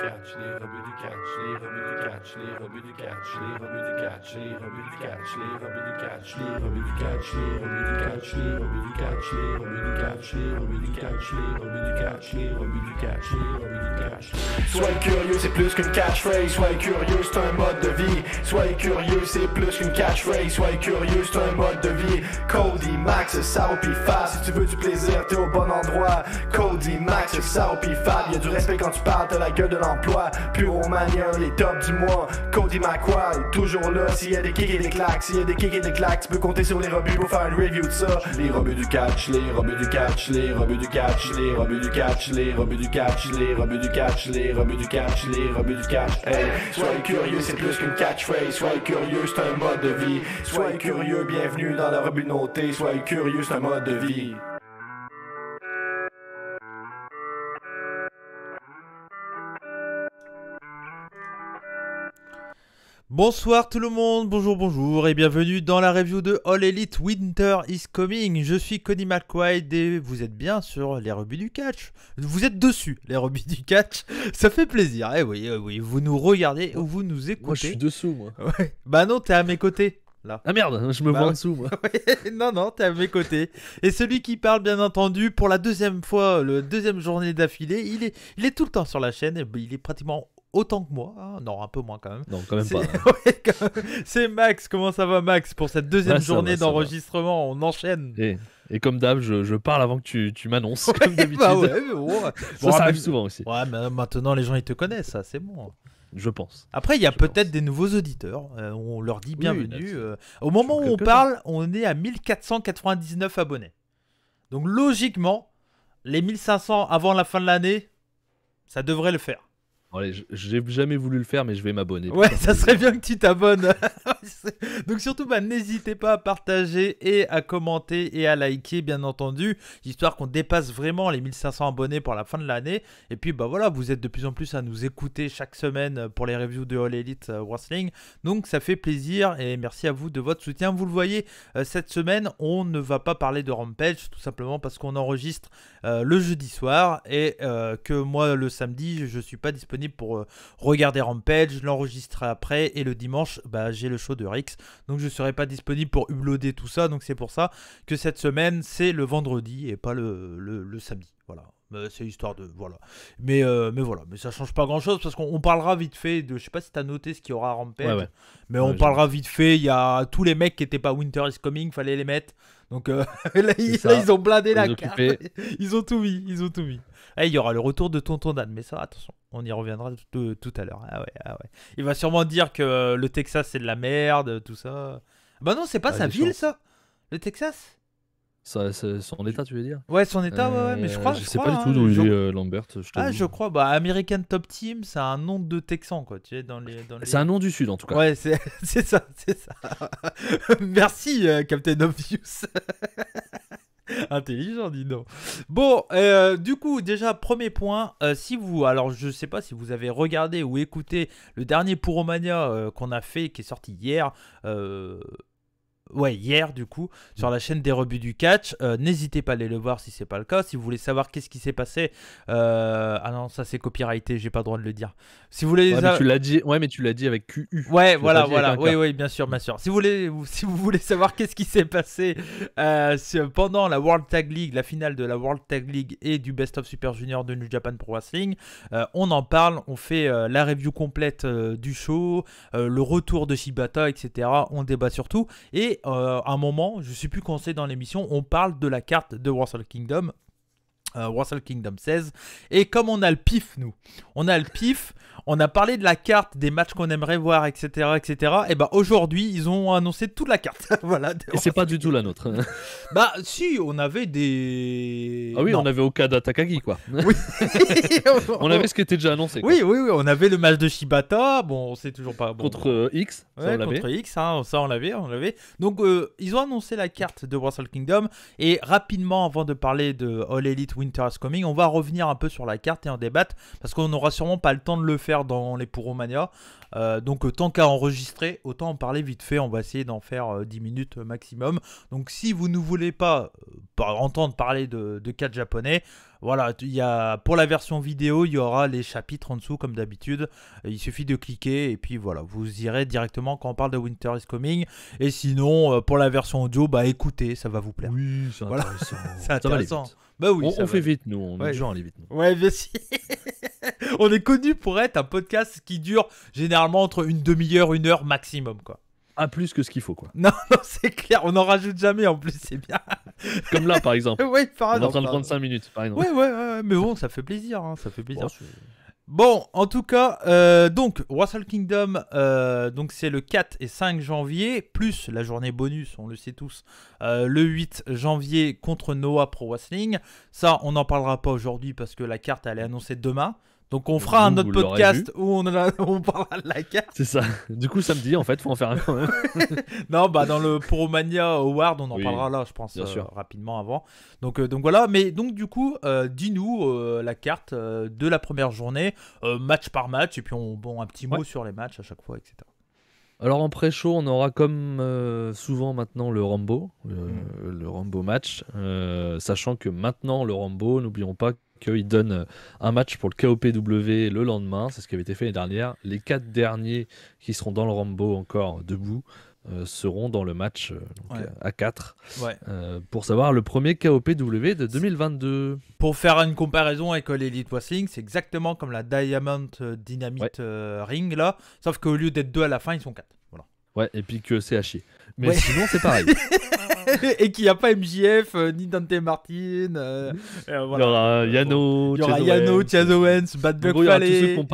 catch, les rebuts du catch, les rebuts du catch, les rebuts du catch, les rebuts du catch, les rebuts du catch, les rebuts du catch, les rebuts du catch, les rebuts du catch, les rebuts du catch, les rebuts du catch, les rebuts du catch, les rebuts du catch, les rebuts du catch, les rebuts du catch. Soyez curieux, c'est plus qu'une catchphrase. Soyez curieux, c'est un mode de vie. Soyez curieux, c'est plus qu'une catchphrase. Soyez curieux, c'est un mode de vie. Cody, Max, Sao pis Fab. Si tu veux du plaisir, t'es au bon endroit. Cody, Max, Sao pis Fab. Y'a du respect quand tu parles, t'as la gueule de l'emploi. Puromania, les tops du mois. Cody McQuarrie, toujours là. S'il y a des kicks et des claques, s'il y a des kicks et des claques, tu peux compter sur les rebuts pour faire une review de ça. Les rebuts du catch, les rebuts du catch, les rebuts du catch, les rebuts du catch, les rebuts du catch, les rebuts du catch, les rebuts du catch, les rebuts du catch. Hey, soyez curieux, c'est plus qu'une catchphrase. Soyez curieux, c'est un mode de vie. Soyez curieux, bienvenue dans la rebut notée. Soyez curieux, c'est un mode de vie. Bonsoir tout le monde, bonjour et bienvenue dans la review de All Elite Winter is Coming. Je suis Cody McQuarrie et vous êtes bien sur les rebuts du catch. Vous êtes dessus, les rebuts du catch, ça fait plaisir. Eh oui, vous nous regardez ou vous nous écoutez. Moi je suis dessous moi. Ouais. Bah non, t'es à mes côtés. Là. Ah merde, je me vois en dessous moi. Non, t'es à mes côtés. Et celui qui parle, bien entendu, pour la deuxième fois, la deuxième journée d'affilée, il est tout le temps sur la chaîne. Il est pratiquement autant que moi. Hein. Non, un peu moins quand même. Non, quand même pas. Ouais, quand même. C'est Max. Comment ça va, Max? Pour cette deuxième journée d'enregistrement, on enchaîne. Et comme d'hab, je parle avant que tu m'annonces, comme d'habitude. Bah ouais, mais bon. Ça arrive souvent aussi. Ouais, mais maintenant les gens ils te connaissent, ça c'est bon. Je pense. Après, il y a peut-être des nouveaux auditeurs. On leur dit bienvenue. Oui, au moment où on parle, on est à 1499 abonnés. Donc logiquement, les 1500 avant la fin de l'année, ça devrait le faire. Allez, j'ai jamais voulu le faire, mais je vais m'abonner. Ouais, ça serait bien que tu t'abonnes. Donc surtout, n'hésitez pas à partager et à commenter et à liker, bien entendu, histoire qu'on dépasse vraiment les 1500 abonnés pour la fin de l'année. Et puis, voilà, vous êtes de plus en plus à nous écouter chaque semaine pour les reviews de All Elite Wrestling. Donc ça fait plaisir et merci à vous de votre soutien. Vous le voyez, cette semaine, on ne va pas parler de Rampage, tout simplement parce qu'on enregistre le jeudi soir et que moi, le samedi, je suis pas disponible pour regarder Rampage, l'enregistrer après et le dimanche j'ai le show de Rix, donc je serai pas disponible pour uploader tout ça, donc c'est pour ça que cette semaine c'est le vendredi et pas le samedi, voilà. C'est histoire de voilà, mais voilà, mais ça change pas grand chose parce qu'on parlera vite fait de, je sais pas si t'as noté ce qu'il y aura à Rampage, mais on parlera vite fait. Il y a tous les mecs qui étaient pas Winter is Coming, fallait les mettre, donc là, ils ont blindé la carte, ils ont tout mis. Il y aura le retour de Tonton Dan, mais ça attention, on y reviendra tout à l'heure. Ah ouais. Il va sûrement dire que le Texas c'est de la merde, tout ça. Bah non, c'est pas sa ville ça, le Texas. Son état, tu veux dire? Ouais, son état, ouais, mais je crois. Je sais pas du tout d'où il est, Lambert. Je crois. American Top Team, c'est un nom de Texan, quoi. Tu sais, dans les... C'est un nom du Sud, en tout cas. Ouais, c'est ça. Merci, Captain Obvious. Intelligent, dis donc. Bon, du coup, déjà, premier point. Alors, je sais pas si vous avez regardé ou écouté le dernier Puromania qu'on a fait, qui est sorti hier. Hier du coup, sur la chaîne des rebuts du catch. N'hésitez pas à aller le voir si c'est pas le cas. Si vous voulez savoir qu'est-ce qui s'est passé, ah non, ça c'est copyrighté, j'ai pas le droit de le dire. Si vous voulez, mais tu l'as dit, mais tu l'as dit avec QU. Ouais, voilà, oui, bien sûr. Si vous voulez savoir qu'est-ce qui s'est passé pendant la World Tag League, la finale de la World Tag League et du Best of Super Junior de New Japan Pro Wrestling, on en parle, on fait la review complète du show, le retour de Shibata, etc. On débat sur tout et à un moment, je sais plus quand c'est dans l'émission, on parle de la carte de Wrestle Kingdom 16, et comme on a le pif, on a parlé de la carte, des matchs qu'on aimerait voir, etc. Et aujourd'hui ils ont annoncé toute la carte. Voilà. Et c'est pas du tout la nôtre. Si, on avait des... Ah oui, on avait Okada Takagi, quoi. Oui. On avait ce qui était déjà annoncé, quoi. Oui, on avait le match de Shibata, bon, c'est toujours pas... Bon, contre X, ça on l'avait. Contre X, hein, ça on l'avait. Donc ils ont annoncé la carte de Wrestle Kingdom, et rapidement, avant de parler de All Elite Winter is Coming. On va revenir un peu sur la carte et en débattre parce qu'on n'aura sûrement pas le temps de le faire dans les Puromania. Donc tant qu'à enregistrer, autant en parler vite fait. On va essayer d'en faire 10 minutes maximum. Donc si vous ne voulez pas entendre parler de cartes japonais, voilà, pour la version vidéo, il y aura les chapitres en dessous comme d'habitude. Il suffit de cliquer et puis voilà, vous irez directement quand on parle de Winter is Coming. Et sinon, pour la version audio, bah écoutez, ça va vous plaire. Oui, c'est Voilà. intéressant. C'est intéressant. Ça va aller vite. Bah oui, On fait vite, nous. On Ouais. est du genre à aller vite. Nous. Ouais, bien sûr. On est connu pour être un podcast qui dure généralement entre une demi-heure, 1 heure maximum, quoi. Ah, plus que ce qu'il faut, quoi. Non, c'est clair, on n'en rajoute jamais en plus, c'est bien. Comme là, par exemple. Ouais, par On est en exemple. train de prendre 5 minutes, par exemple. Ouais, mais bon, ça fait plaisir, hein, ça fait plaisir. Bon, c'est- Bon, en tout cas, donc Wrestle Kingdom, donc c'est le 4 et 5 janvier, plus la journée bonus, on le sait tous, le 8 janvier contre Noah Pro Wrestling. Ça, on n'en parlera pas aujourd'hui parce que la carte, elle est annoncée demain. Donc on fera un autre Vous l'aurez podcast où on parlera de la carte. C'est ça. Du coup, samedi, en fait, faut en faire un quand même. Non, bah dans le Puromania Award, on en Oui, parlera là, je pense, bien sûr. rapidement avant. Donc voilà, mais donc du coup, dis-nous la carte de la première journée, match par match, et puis un petit mot Ouais. sur les matchs à chaque fois, etc. Alors en pré-show, on aura comme souvent maintenant le Rambo, le Rambo match, sachant que maintenant le Rambo, n'oublions pas qu'il donne un match pour le KOPW le lendemain, c'est ce qui avait été fait l'année dernière. Les 4 derniers qui seront dans le Rambo encore debout seront dans le match donc, Ouais. à 4 Ouais. pour savoir le premier KOPW de 2022. Pour faire une comparaison avec l'Elite Wrestling, c'est exactement comme la Diamond Dynamite Ring là, sauf qu'au lieu d'être 2 à la fin, ils sont 4. Voilà. Ouais, et puis que c'est à chier. Mais Ouais. sinon, c'est pareil. Et qu'il n'y a pas MJF, ni Dante Martin. Voilà. Il y aura Yano, Il y aura Chaz Yano, Owens. Chaz Owens, Bad En Buck gros, il y aura tous ceux Fale. qui n'ont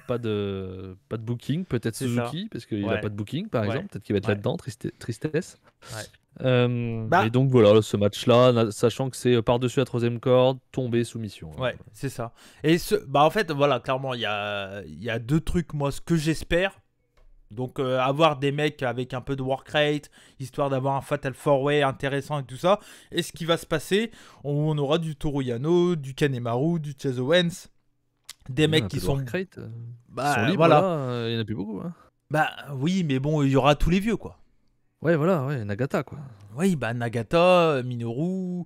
pas de booking, peut-être C'est Suzuki, parce qu'il n'a Ouais. pas de booking, par Ouais. exemple, peut-être qu'il va être Ouais. là-dedans, tristesse. Ouais. Bah- Et donc voilà, ce match-là, sachant que c'est par-dessus la 3e corde, tombé soumission. Ouais, c'est ça. Et bah en fait, voilà, clairement, il y a 2 trucs, moi, ce que j'espère. Donc, avoir des mecs avec un peu de work rate, histoire d'avoir un Fatal 4-Way intéressant et tout ça. Et ce qui va se passer, on aura du Toru Yano, du Kanemaru, du Chaz Owens, des mecs qui sont... Bah, sont libres, voilà. là, il n'y en a plus beaucoup. Hein. Bah oui, mais bon, il y aura tous les vieux, quoi. Ouais, voilà, ouais, Nagata, quoi. Oui, bah Nagata, Minoru,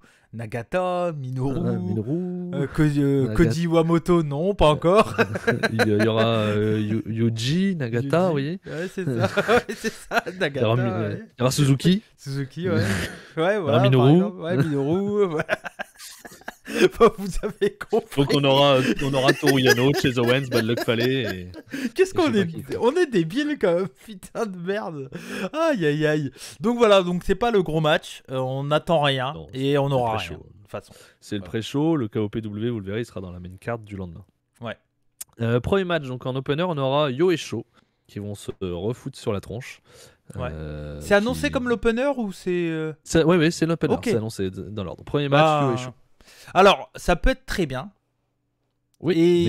Minoru. Koji Iwamoto, non, pas encore. Il y aura Yuji, Nagata, vous voyez. Ouais, c'est ça, ouais, c'est ça, Il y Nagata. aura, ouais. il y aura Suzuki. Suzuki, ouais. Ouais, voilà. Minoru. par exemple. Ouais, Minoru. Voilà. Bon, vous avez compris. Donc on aura Toru Yano, Chaz Owens, Bad Luck Fale et... Qu'est-ce qu'on je sais est pas qui. on est débiles quand même, putain de merde. Aïe aïe aïe. Donc voilà, donc c'est pas le gros match, on n'attend rien Non, et on n'aura très rien chaud. de toute façon. C'est le Ouais. pré-show, le KOPW, vous le verrez, il sera dans la main card du lendemain. Ouais. Premier match, donc en opener, on aura Yo et Sho qui vont se refoutre sur la tronche. Ouais. C'est annoncé qui- comme l'opener ou c'est Ouais, c'est l'opener, Ok. c'est annoncé dans l'ordre. Premier match, Bah, Yo et Sho. alors, ça peut être très bien. Oui, Et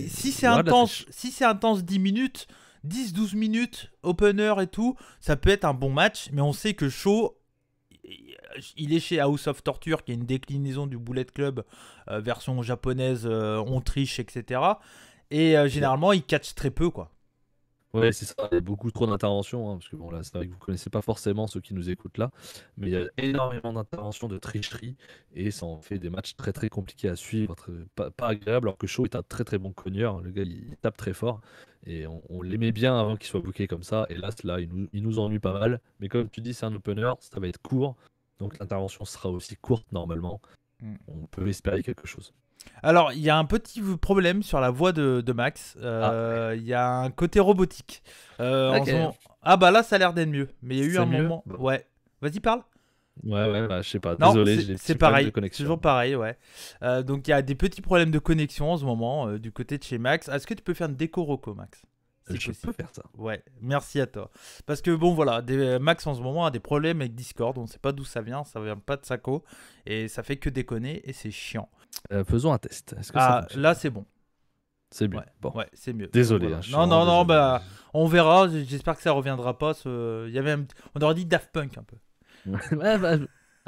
mais si il c'est y aura de la intense, triche. si c'est intense 10 minutes, 10-12 minutes, opener et tout, ça peut être un bon match, mais on sait que Shaw, il est chez House of Torture, qui est une déclinaison du Bullet Club, version japonaise, on triche, etc. Et généralement, il catch très peu, quoi. Ouais, c'est ça, il y a beaucoup trop d'interventions, hein, parce que bon, là, c'est vrai que vous connaissez pas forcément ceux qui nous écoutent là, mais il y a énormément d'interventions, de tricherie, et ça en fait des matchs très très compliqués à suivre, pas agréable, alors que Shaw est un très très bon cogneur, le gars il tape très fort, et on l'aimait bien avant qu'il soit booké comme ça, et là il nous ennuie pas mal, mais comme tu dis, c'est un opener, ça va être court, donc l'intervention sera aussi courte normalement, on peut espérer quelque chose. Alors, il y a un petit problème sur la voix de Max. Il y a un côté robotique. En Ok. ce moment... Ah bah là, ça a l'air d'être mieux. Mais il y a eu C'est un mieux moment... Bon. Ouais. Vas-y, parle. Ouais, bah, je sais pas, Non, désolé, j'ai des c'est petits problèmes pareil. de C'est connexion. toujours pareil, ouais. Donc, il y a des petits problèmes de connexion en ce moment du côté de chez Max. Est-ce que tu peux faire une déco roco, Max? Si Je possible. peux faire ça. Ouais, merci à toi. Parce que bon, voilà, Max en ce moment a des problèmes avec Discord. On ne sait pas d'où ça vient pas de Sako. Et ça fait que déconner et c'est chiant. Faisons un test. Est-ce que ça Ah, fonctionne? là, c'est bon. C'est mieux. Ouais, Bon. ouais, c'est mieux. Désolé, Voilà. hein, je suis Non, vraiment non, désolé. bah, on verra. J'espère que ça reviendra pas. Il y avait on aurait dit Daft Punk un peu. Ouais, bah,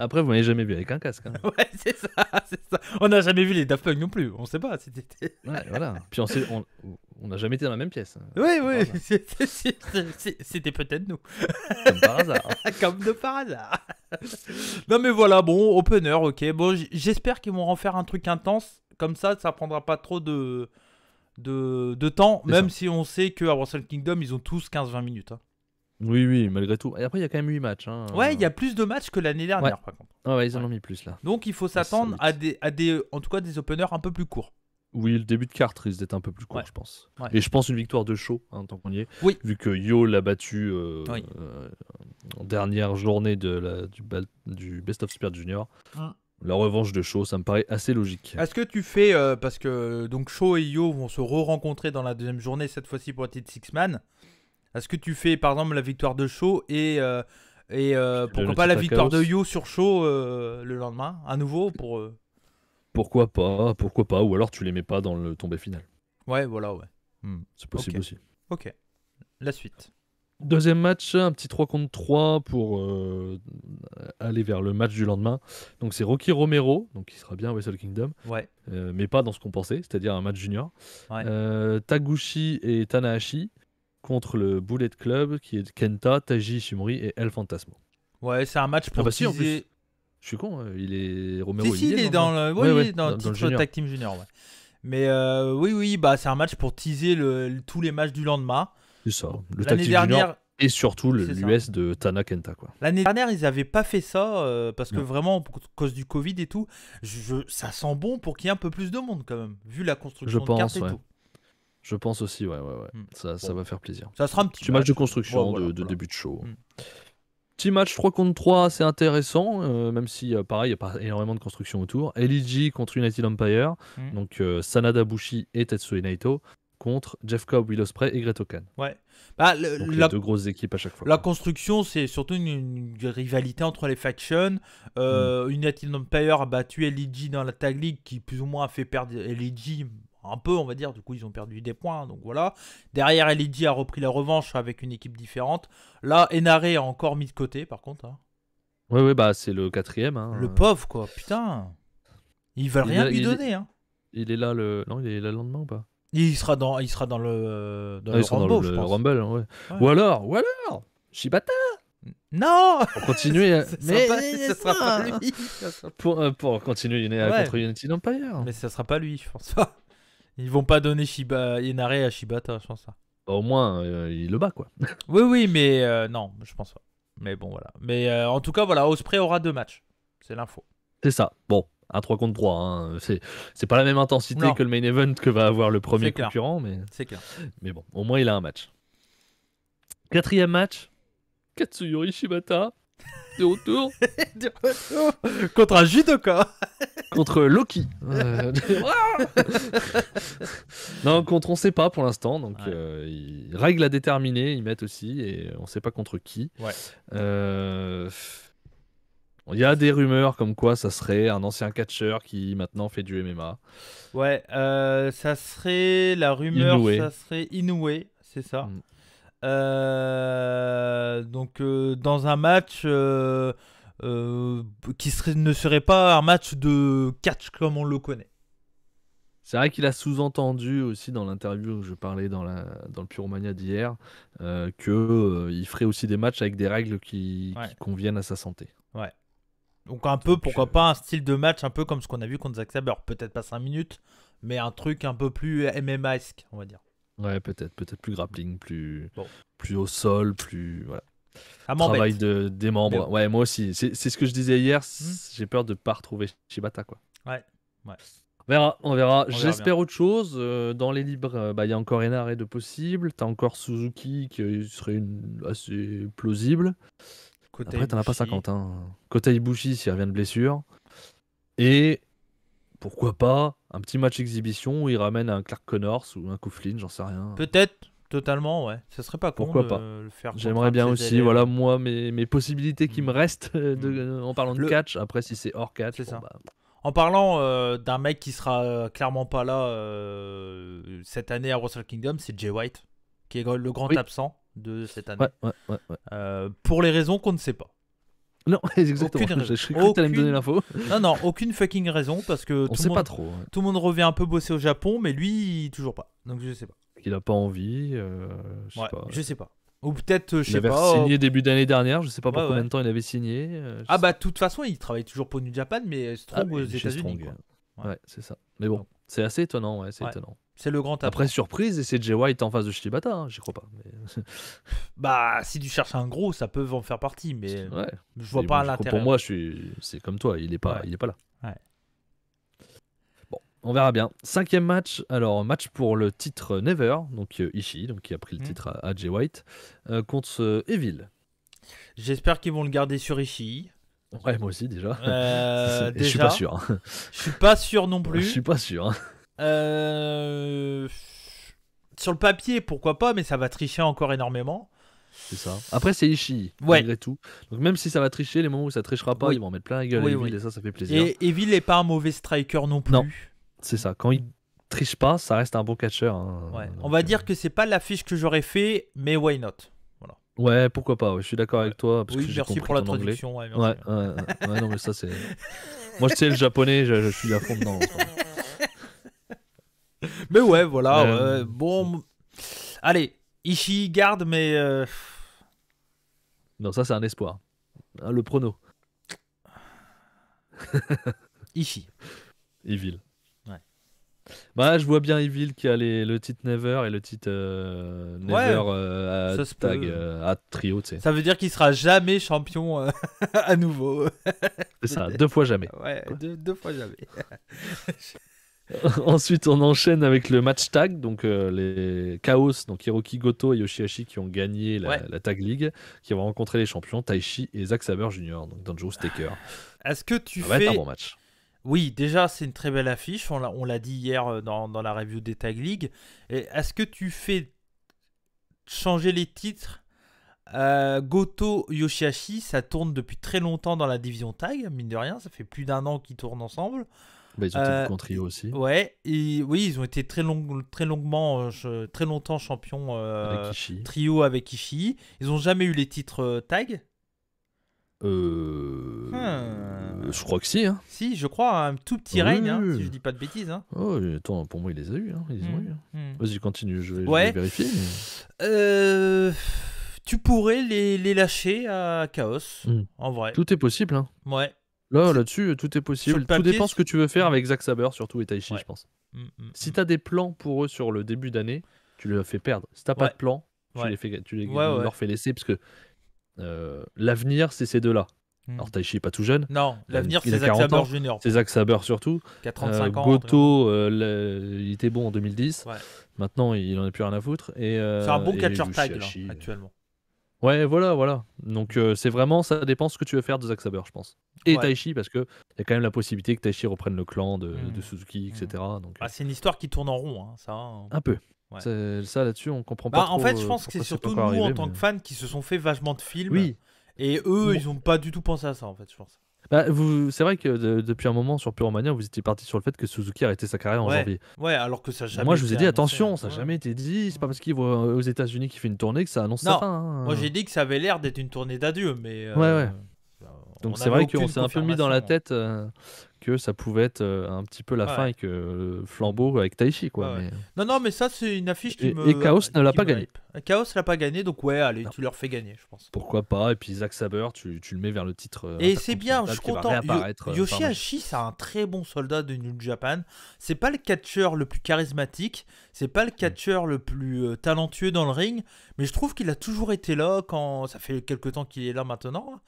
Après, vous m'avez jamais vu avec un casque. Hein. Ouais, c'est ça, c'est ça. On n'a jamais vu les Daft Punk non plus, on sait pas. C'était... Ouais, voilà. Puis on n'a jamais été dans la même pièce. Oui, Comme oui, par hasard. c'était peut-être nous. Comme par hasard. Comme de par hasard. Non mais voilà, bon, opener, ok. Bon, j'espère qu'ils vont en faire un truc intense. Comme ça prendra pas trop de temps. C'est Même ça. si on sait qu'à Wrestle Kingdom, ils ont tous 15-20 minutes. Hein. Oui, oui, malgré tout. Et après, il y a quand même 8 matchs. Hein. Ouais, il y a plus de matchs que l'année dernière, par contre. Ah ouais, ils en Ouais. ont mis plus là. Donc il faut Ça s'attendre vite. à des, en tout cas, des openers un peu plus courts. Oui, le début de carte risque d'être un peu plus court, Ouais. je pense. Ouais. Et je pense une victoire de Shaw, hein, tant qu'on y est. Oui. Vu que Yo l'a battu Oui. en dernière journée du Best of Super Junior. Mm. La revanche de Shaw, ça me paraît assez logique. Est-ce que tu fais, parce que donc Sho et Yo vont se re-rencontrer dans la deuxième journée, cette fois-ci pour le titre Six-Man. Est-ce que tu fais par exemple la victoire de Sho et pourquoi pas la titre à victoire de Chaos. Yo sur Sho le lendemain, à nouveau pour... Pourquoi pas, ou alors tu les mets pas dans le tombé final. Ouais, voilà, ouais. C'est possible Ok. aussi. Ok, la suite. Deuxième match, un petit 3 contre 3 pour aller vers le match du lendemain. Donc c'est Rocky Romero, donc qui sera bien à Wrestle Kingdom, Ouais, mais pas dans ce qu'on pensait, c'est-à-dire un match junior. ouais. Taguchi et Tanahashi contre le Bullet Club qui est Kenta, Taiji Ishimori et El Fantasmo. Ouais, c'est un match pour bah si, en teaser... Je suis con, il est Romero. Si, il y est dans le, oui, Ouais, oui, ouais, dans le le titre junior. Tag Team Junior, ouais. Mais oui, bah c'est un match pour teaser tous les matchs du lendemain. C'est ça. Bon, Le Tag L'année Team Junior dernière, et surtout C'est ça. l'US de Tana Kenta quoi. L'année dernière, ils avaient pas fait ça parce que Non. vraiment, pour cause du Covid et tout, ça sent bon pour qu'il y ait un peu plus de monde quand même, vu la construction Je de cartes pense, et ouais. tout. Je pense aussi, ouais. Mm. Ça va faire plaisir. Ça sera un petit Petit match de Ouais, construction, voilà, de voilà. début de show. Mm. Petit match 3 contre 3 assez intéressant, même si pareil, il n'y a pas énormément de construction autour. LG contre United Empire, Mm. donc Sanada Bushi et Tetsuya Naito contre Jeff Cobb, Will Ospreay et Great Okan. Ouais. Bah, Donc les deux grosses équipes à chaque fois. la quoi. construction, c'est surtout une rivalité entre les factions. United Empire a battu LEG dans la Tag League, qui plus ou moins a fait perdre LEG un peu, on va dire. Du coup, ils ont perdu des points. Donc voilà. Derrière, LEG a repris la revanche avec une équipe différente. Là, Enare a encore mis de côté, par contre. Hein. Ouais, bah c'est le 4ème. Hein. Le pauvre, quoi. Putain. Ils veulent Il rien est- lui il est- donner. Hein. Il est là non, il est là le lendemain ou pas Il sera dans le ils sont Rumble, dans je le pense. Rumble, ouais. Ouais. Ou alors, Shibata Non. pour continuer. Ça sera pas lui. Pour continuer Ouais. contre United Empire. Mais ça sera pas lui, je pense pas. Ils vont pas donner Inare à Shibata, je pense pas. Bah, au moins, il le bat quoi. Oui, mais non, je pense pas. Mais bon, voilà. Mais en tout cas, voilà, Ospreay aura 2 matchs. C'est l'info. C'est ça. Bon, un 3 contre 3. Hein. C'est pas la même intensité Non. que le main event que va avoir le premier C'est clair. concurrent, C'est clair. mais bon, au moins il a un match. Quatrième match, Katsuyori Shibata, de retour Contre un judoka. contre Loki. Non, contre on sait pas pour l'instant, donc Ouais. règle à déterminer, ils mettent aussi, et on sait pas contre qui. Ouais. Il y a des rumeurs comme quoi ça serait un ancien catcheur qui maintenant fait du MMA. Ouais, ça serait la rumeur, Inoue. ça serait Inoue, c'est ça. Mm. Donc dans un match qui ne serait pas un match de catch comme on le connaît. C'est vrai qu'il a sous-entendu aussi dans l'interview où je parlais dans le Puromania d'hier qu'il ferait aussi des matchs avec des règles qui conviennent à sa santé. Ouais. Donc un peu, pourquoi pas un style de match un peu comme ce qu'on a vu contre Zack Sabre. Peut-être pas 5 minutes, mais un truc un peu plus MMA-esque, on va dire. Ouais, peut-être plus grappling, plus au sol, plus voilà. Ça Travail m'embête. des membres. Mais bon. Ouais, moi aussi. C'est ce que je disais hier. J'ai peur de pas retrouver Shibata quoi. Ouais. On verra. J'espère bien. autre chose. Dans les libres, il y a encore Enare de possible. T'as encore Suzuki qui serait assez plausible. Kota Après, t'en as pas Ibushi. 50. Hein. Kota Ibushi s'il revient de blessure. Et pourquoi pas un petit match exhibition où il ramène un Clark Connors ou un Coughlin, j'en sais rien. Peut-être, totalement, ouais. Ça serait pas con Pourquoi de pas. le faire. contre J'aimerais un de bien ses aussi. élèves. Voilà, moi, mes possibilités qui me restent en parlant de Le- catch. Après, si c'est hors catch, C'est bon, ça. bah, En parlant d'un mec qui sera clairement pas là cette année à Wrestle Kingdom, c'est Jay White, qui est le grand Oui. absent de cette année. ouais. Pour les raisons qu'on ne sait pas. Non, exactement. Aucune J'ai cru que t'allais me donner l'info. Non, aucune fucking raison parce que On sait pas trop. Ouais. tout le monde revient un peu bosser au Japon, mais lui, toujours pas. Donc je sais pas. Il a pas envie. Je sais pas. Je sais pas. Ou peut-être, je Il sais avait pas. signé début d'année dernière. Je sais pas pour Ouais, combien ouais. de temps il avait signé. Ah bah, de toute façon, il travaille toujours pour New Japan, mais Strong aux il est chez États-Unis. Strong. Quoi. Ouais, c'est ça. Mais bon, Donc, c'est assez étonnant. Ouais, c'est ouais. étonnant. C'est le grand absent. Après, surprise, et c'est Jay White en face de Shibata. Hein, j'y crois pas. Mais... Bah, si tu cherches un gros, ça peut en faire partie, mais ouais. je vois Mais pas bon, l'intérêt. Pour moi, c'est comme toi. Il est pas là. Ouais. Bon, on verra bien. 5e match. Alors, match pour le titre Never. Donc Ishii, donc qui a pris le titre à Jay White, contre Evil. J'espère qu'ils vont le garder sur Ishii. Ouais, moi aussi déjà. Déjà, je suis pas sûr. Je suis pas sûr non plus. Je suis pas sûr. Sur le papier, pourquoi pas, mais ça va tricher encore énormément. C'est ça. Après, c'est Ishii, malgré tout. Donc, même si ça va tricher, les moments où ça trichera pas, ils vont en mettre plein la gueule à Evil, et ça fait plaisir. Et Evil n'est pas un mauvais striker non plus. Non, c'est ça. Quand il triche pas, ça reste un bon catcheur. Hein. Ouais. On va dire que c'est pas l'affiche que j'aurais fait, mais why not. Voilà. Ouais, pourquoi pas. Je suis d'accord avec toi. Parce que merci pour la traduction. Ouais, non, mais ça, c'est. Moi, je sais le japonais, je suis à fond dedans. Mais ouais, voilà. Bon, allez, Ishii garde, mais. Non, ça, c'est un espoir. Hein, le prono. Ishii. Evil. Ouais. Bah, je vois bien Evil qui a le titre Never et le titre Never tag à trio, tu sais. Ça veut dire qu'il sera jamais champion à nouveau. C'est ça, 2 fois jamais. Ouais, deux fois jamais. Ensuite, on enchaîne avec le match tag, donc les Chaos, donc Hiroki Goto et Yoshihashi qui ont gagné la Tag League, qui vont rencontrer les champions Taichi et Zack Sabre Jr., donc Dangerous Taker. Est-ce que tu ça va être un bon match. Oui, déjà, c'est une très belle affiche. On l'a dit hier dans la review des Tag League. Est-ce que tu fais changer les titres Goto Yoshihashi, ça tourne depuis très longtemps dans la division Tag, mine de rien. Ça fait plus d'1 an qu'ils tournent ensemble. Bah, ils ont été en trio aussi. Ouais, et oui, ils ont été très longtemps champions trio avec Ishii. Ils n'ont jamais eu les titres Tag. Je crois que si. Hein. Si, je crois, un tout petit règne, si je dis pas de bêtises. Hein. Oh, attends, pour moi, il les a eu. Hein. Ils ont eu. Vas-y, continue, je vais vérifier. Mais... tu pourrais les lâcher à Chaos, en vrai. Tout est possible. Hein. Ouais. Là-dessus, tout est possible. Tout dépend ce que tu veux faire avec Zack Sabre, surtout, et Taichi, je pense. Si tu as des plans pour eux sur le début d'année, tu les fais perdre. Si tu n'as pas de plan, tu leur fais laisser, parce que l'avenir, c'est ces deux-là. Alors, Taichi n'est pas tout jeune. Non, l'avenir, c'est Zack Sabre Junior. C'est Zack Sabre surtout. 35 ans. Goto, il était bon en 2010. Ouais. Maintenant, il n'en a plus rien à foutre. C'est un bon catcher tag, là, actuellement. Ouais, voilà. Donc, c'est vraiment, ça dépend ce que tu veux faire de Zack Sabre, je pense. Et Taichi, parce qu'il y a quand même la possibilité que Taichi reprenne le clan de Suzuki, etc. Donc, c'est une histoire qui tourne en rond, ça. Un peu. Ouais. Ça, là-dessus, on comprend pas trop. En fait, je pense que c'est surtout nous, en tant que fans, qui se sont fait vachement de films. Oui. Et eux, ils n'ont pas du tout pensé à ça, en fait, je pense. C'est vrai que depuis un moment, sur Puromania, vous étiez parti sur le fait que Suzuki arrêtait sa carrière en janvier. Ouais, alors que ça n'a jamais Moi, je vous ai dit, attention, ça n'a jamais été dit. C'est pas parce qu'il va aux États-Unis qu'il fait une tournée que ça annonce sa fin. Hein. Moi, j'ai dit que ça avait l'air d'être une tournée d'adieu, mais. Ouais. Donc, c'est vrai qu'on s'est un peu mis dans la tête que ça pouvait être un petit peu la fin avec le flambeau avec Taichi, quoi. Ouais. Non, mais ça, c'est une affiche qui Et Chaos ne l'a pas gagné. Chaos l'a pas gagné, donc allez, tu leur fais gagner, je pense. Pourquoi pas. Et puis Zack Sabre, tu le mets vers le titre. Et c'est bien, je suis content. Yoshihashi, c'est un très bon soldat de New Japan. C'est pas le catcheur le plus charismatique, c'est pas le catcheur le plus talentueux dans le ring, mais je trouve qu'il a toujours été là quand ça fait quelques temps qu'il est là maintenant.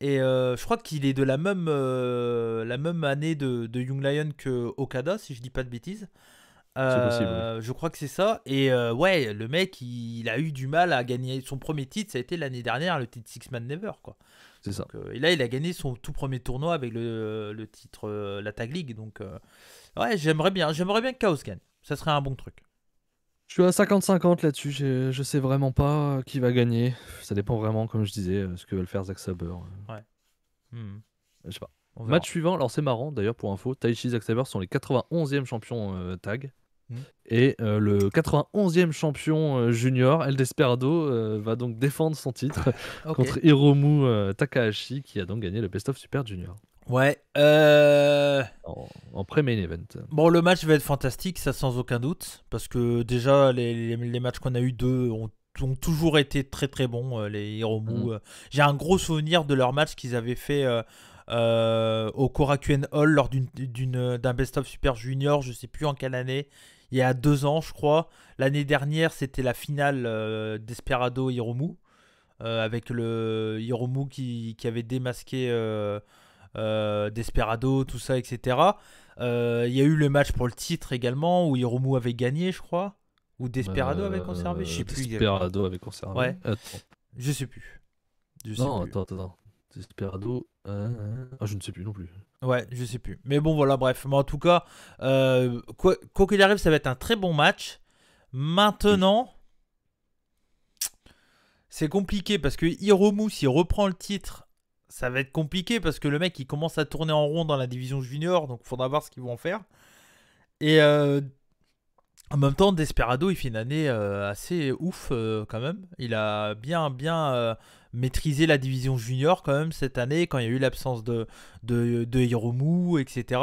Et je crois qu'il est de la même année de Young Lion que Okada, si je dis pas de bêtises. C'est possible. Je crois que c'est ça. Et le mec, il a eu du mal à gagner son premier titre. Ça a été l'année dernière, le titre Six Man Never, quoi. C'est ça. Et là, il a gagné son tout premier tournoi avec le titre, la Tag League. Donc, j'aimerais bien que Chaos gagne. Ça serait un bon truc. Je suis à 50-50 là-dessus, je sais vraiment pas qui va gagner. Ça dépend vraiment, comme je disais, ce que veulent faire Zack Sabre. Ouais. Je sais pas. Match suivant, alors c'est marrant d'ailleurs pour info, Taichi et Zack Sabre sont les 91e champions tag. Mm. Et le 91e champion junior, El Desperado, va donc défendre son titre Ok. contre Hiromu Takahashi, qui a donc gagné le Best of Super Junior Ouais. en pré-main event. Bon, le match va être fantastique, ça sans aucun doute. Parce que déjà, les matchs qu'on a eu d'eux ont toujours été très très bons, les Hiromu. J'ai un gros souvenir de leur match qu'ils avaient fait au Korakuen Hall lors d'un Best of Super Junior, je sais plus en quelle année. Il y a 2 ans, je crois. L'année dernière, c'était la finale Desperado Hiromu. Avec le Hiromu qui avait démasqué Desperado, tout ça, etc. Il y a eu le match pour le titre également où Hiromu avait gagné, je crois. Ou Desperado avait conservé, je sais plus exactement. Desperado avait conservé. Ouais. Attends. Je sais plus. Non, attends. Desperado. Je ne sais plus non plus. Ouais, je sais plus. Mais bon, voilà, bref. Mais en tout cas, quoi qu'il arrive, ça va être un très bon match. Maintenant, c'est compliqué parce que Hiromu, s'il reprend le titre, ça va être compliqué parce que le mec, il commence à tourner en rond dans la division junior. Donc, il faudra voir ce qu'ils vont en faire. Et en même temps, Desperado, il fait une année assez ouf quand même. Il a bien maîtrisé la division junior quand même cette année quand il y a eu l'absence de Hiromu, etc.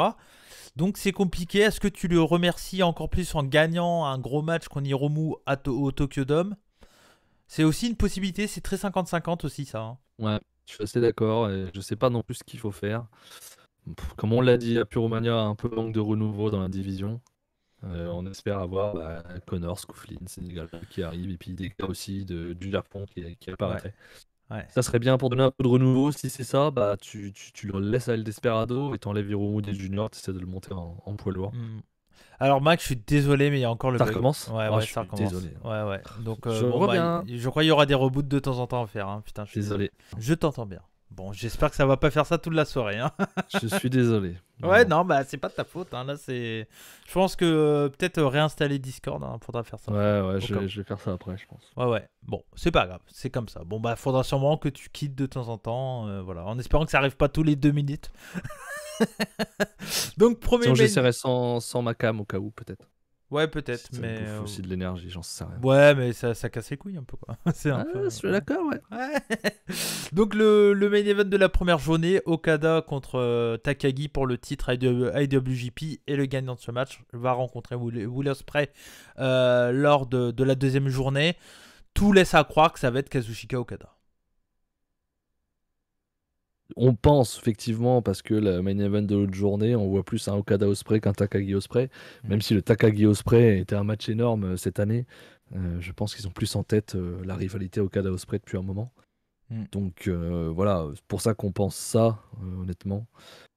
Donc c'est compliqué. Est-ce que tu le remercies encore plus en gagnant un gros match contre Hiromu au Tokyo Dome? C'est aussi une possibilité, c'est très 50-50 aussi ça. Hein. Ouais, je suis assez d'accord. Et je sais pas non plus ce qu'il faut faire. Comme on l'a dit, à Puromania, un peu manque de renouveau dans la division. On espère avoir Connor, Scouflin, Sénégal qui arrive, et puis des gars aussi du Japon qui apparaîtraient. Ouais. Ça serait bien pour donner un peu de renouveau. Si c'est ça, bah tu le laisses à El Desperado et t'enlèves Hiromu des juniors, t'essaies de le monter en poids lourd. Alors Max, je suis désolé, mais il y a encore le Ça bug. recommence. Ouais, Je ça suis recommence. désolé. Ouais. Donc je reviens. je crois qu'il y aura des reboots de temps en temps à faire. Hein. Putain, je suis Désolé. Je t'entends bien. Bon, j'espère que ça va pas faire ça toute la soirée. Hein. Je suis désolé. Ouais, non, bah c'est pas de ta faute. Hein. Là, c'est. Je pense que peut-être réinstaller Discord, hein, faudra faire ça. Ouais, je vais faire ça après, je pense. Ouais. Bon, c'est pas grave, c'est comme ça. Bon, bah faudra sûrement que tu quittes de temps en temps. Voilà, en espérant que ça arrive pas tous les 2 minutes. Donc, premier Sinon, main. j'essaierai sans ma cam au cas où, peut-être. Ouais, peut-être, Ça mais. me bouffe aussi de l'énergie, j'en sais rien. Ouais, mais ça casse les couilles un peu, quoi. C'est un peu. Je suis d'accord, ouais. Donc, le main event de la première journée, Okada contre Takagi pour le titre IWGP. Et le gagnant de ce match va rencontrer Will Ospreay lors de la deuxième journée. Tout laisse à croire que ça va être Kazuchika Okada. On pense effectivement, parce que le main event de l'autre journée, on voit plus un Okada Ospreay qu'un Takagi Ospreay. Même si le Takagi Ospreay était un match énorme cette année, je pense qu'ils ont plus en tête la rivalité Okada Ospreay depuis un moment. Donc voilà, c'est pour ça qu'on pense ça, honnêtement.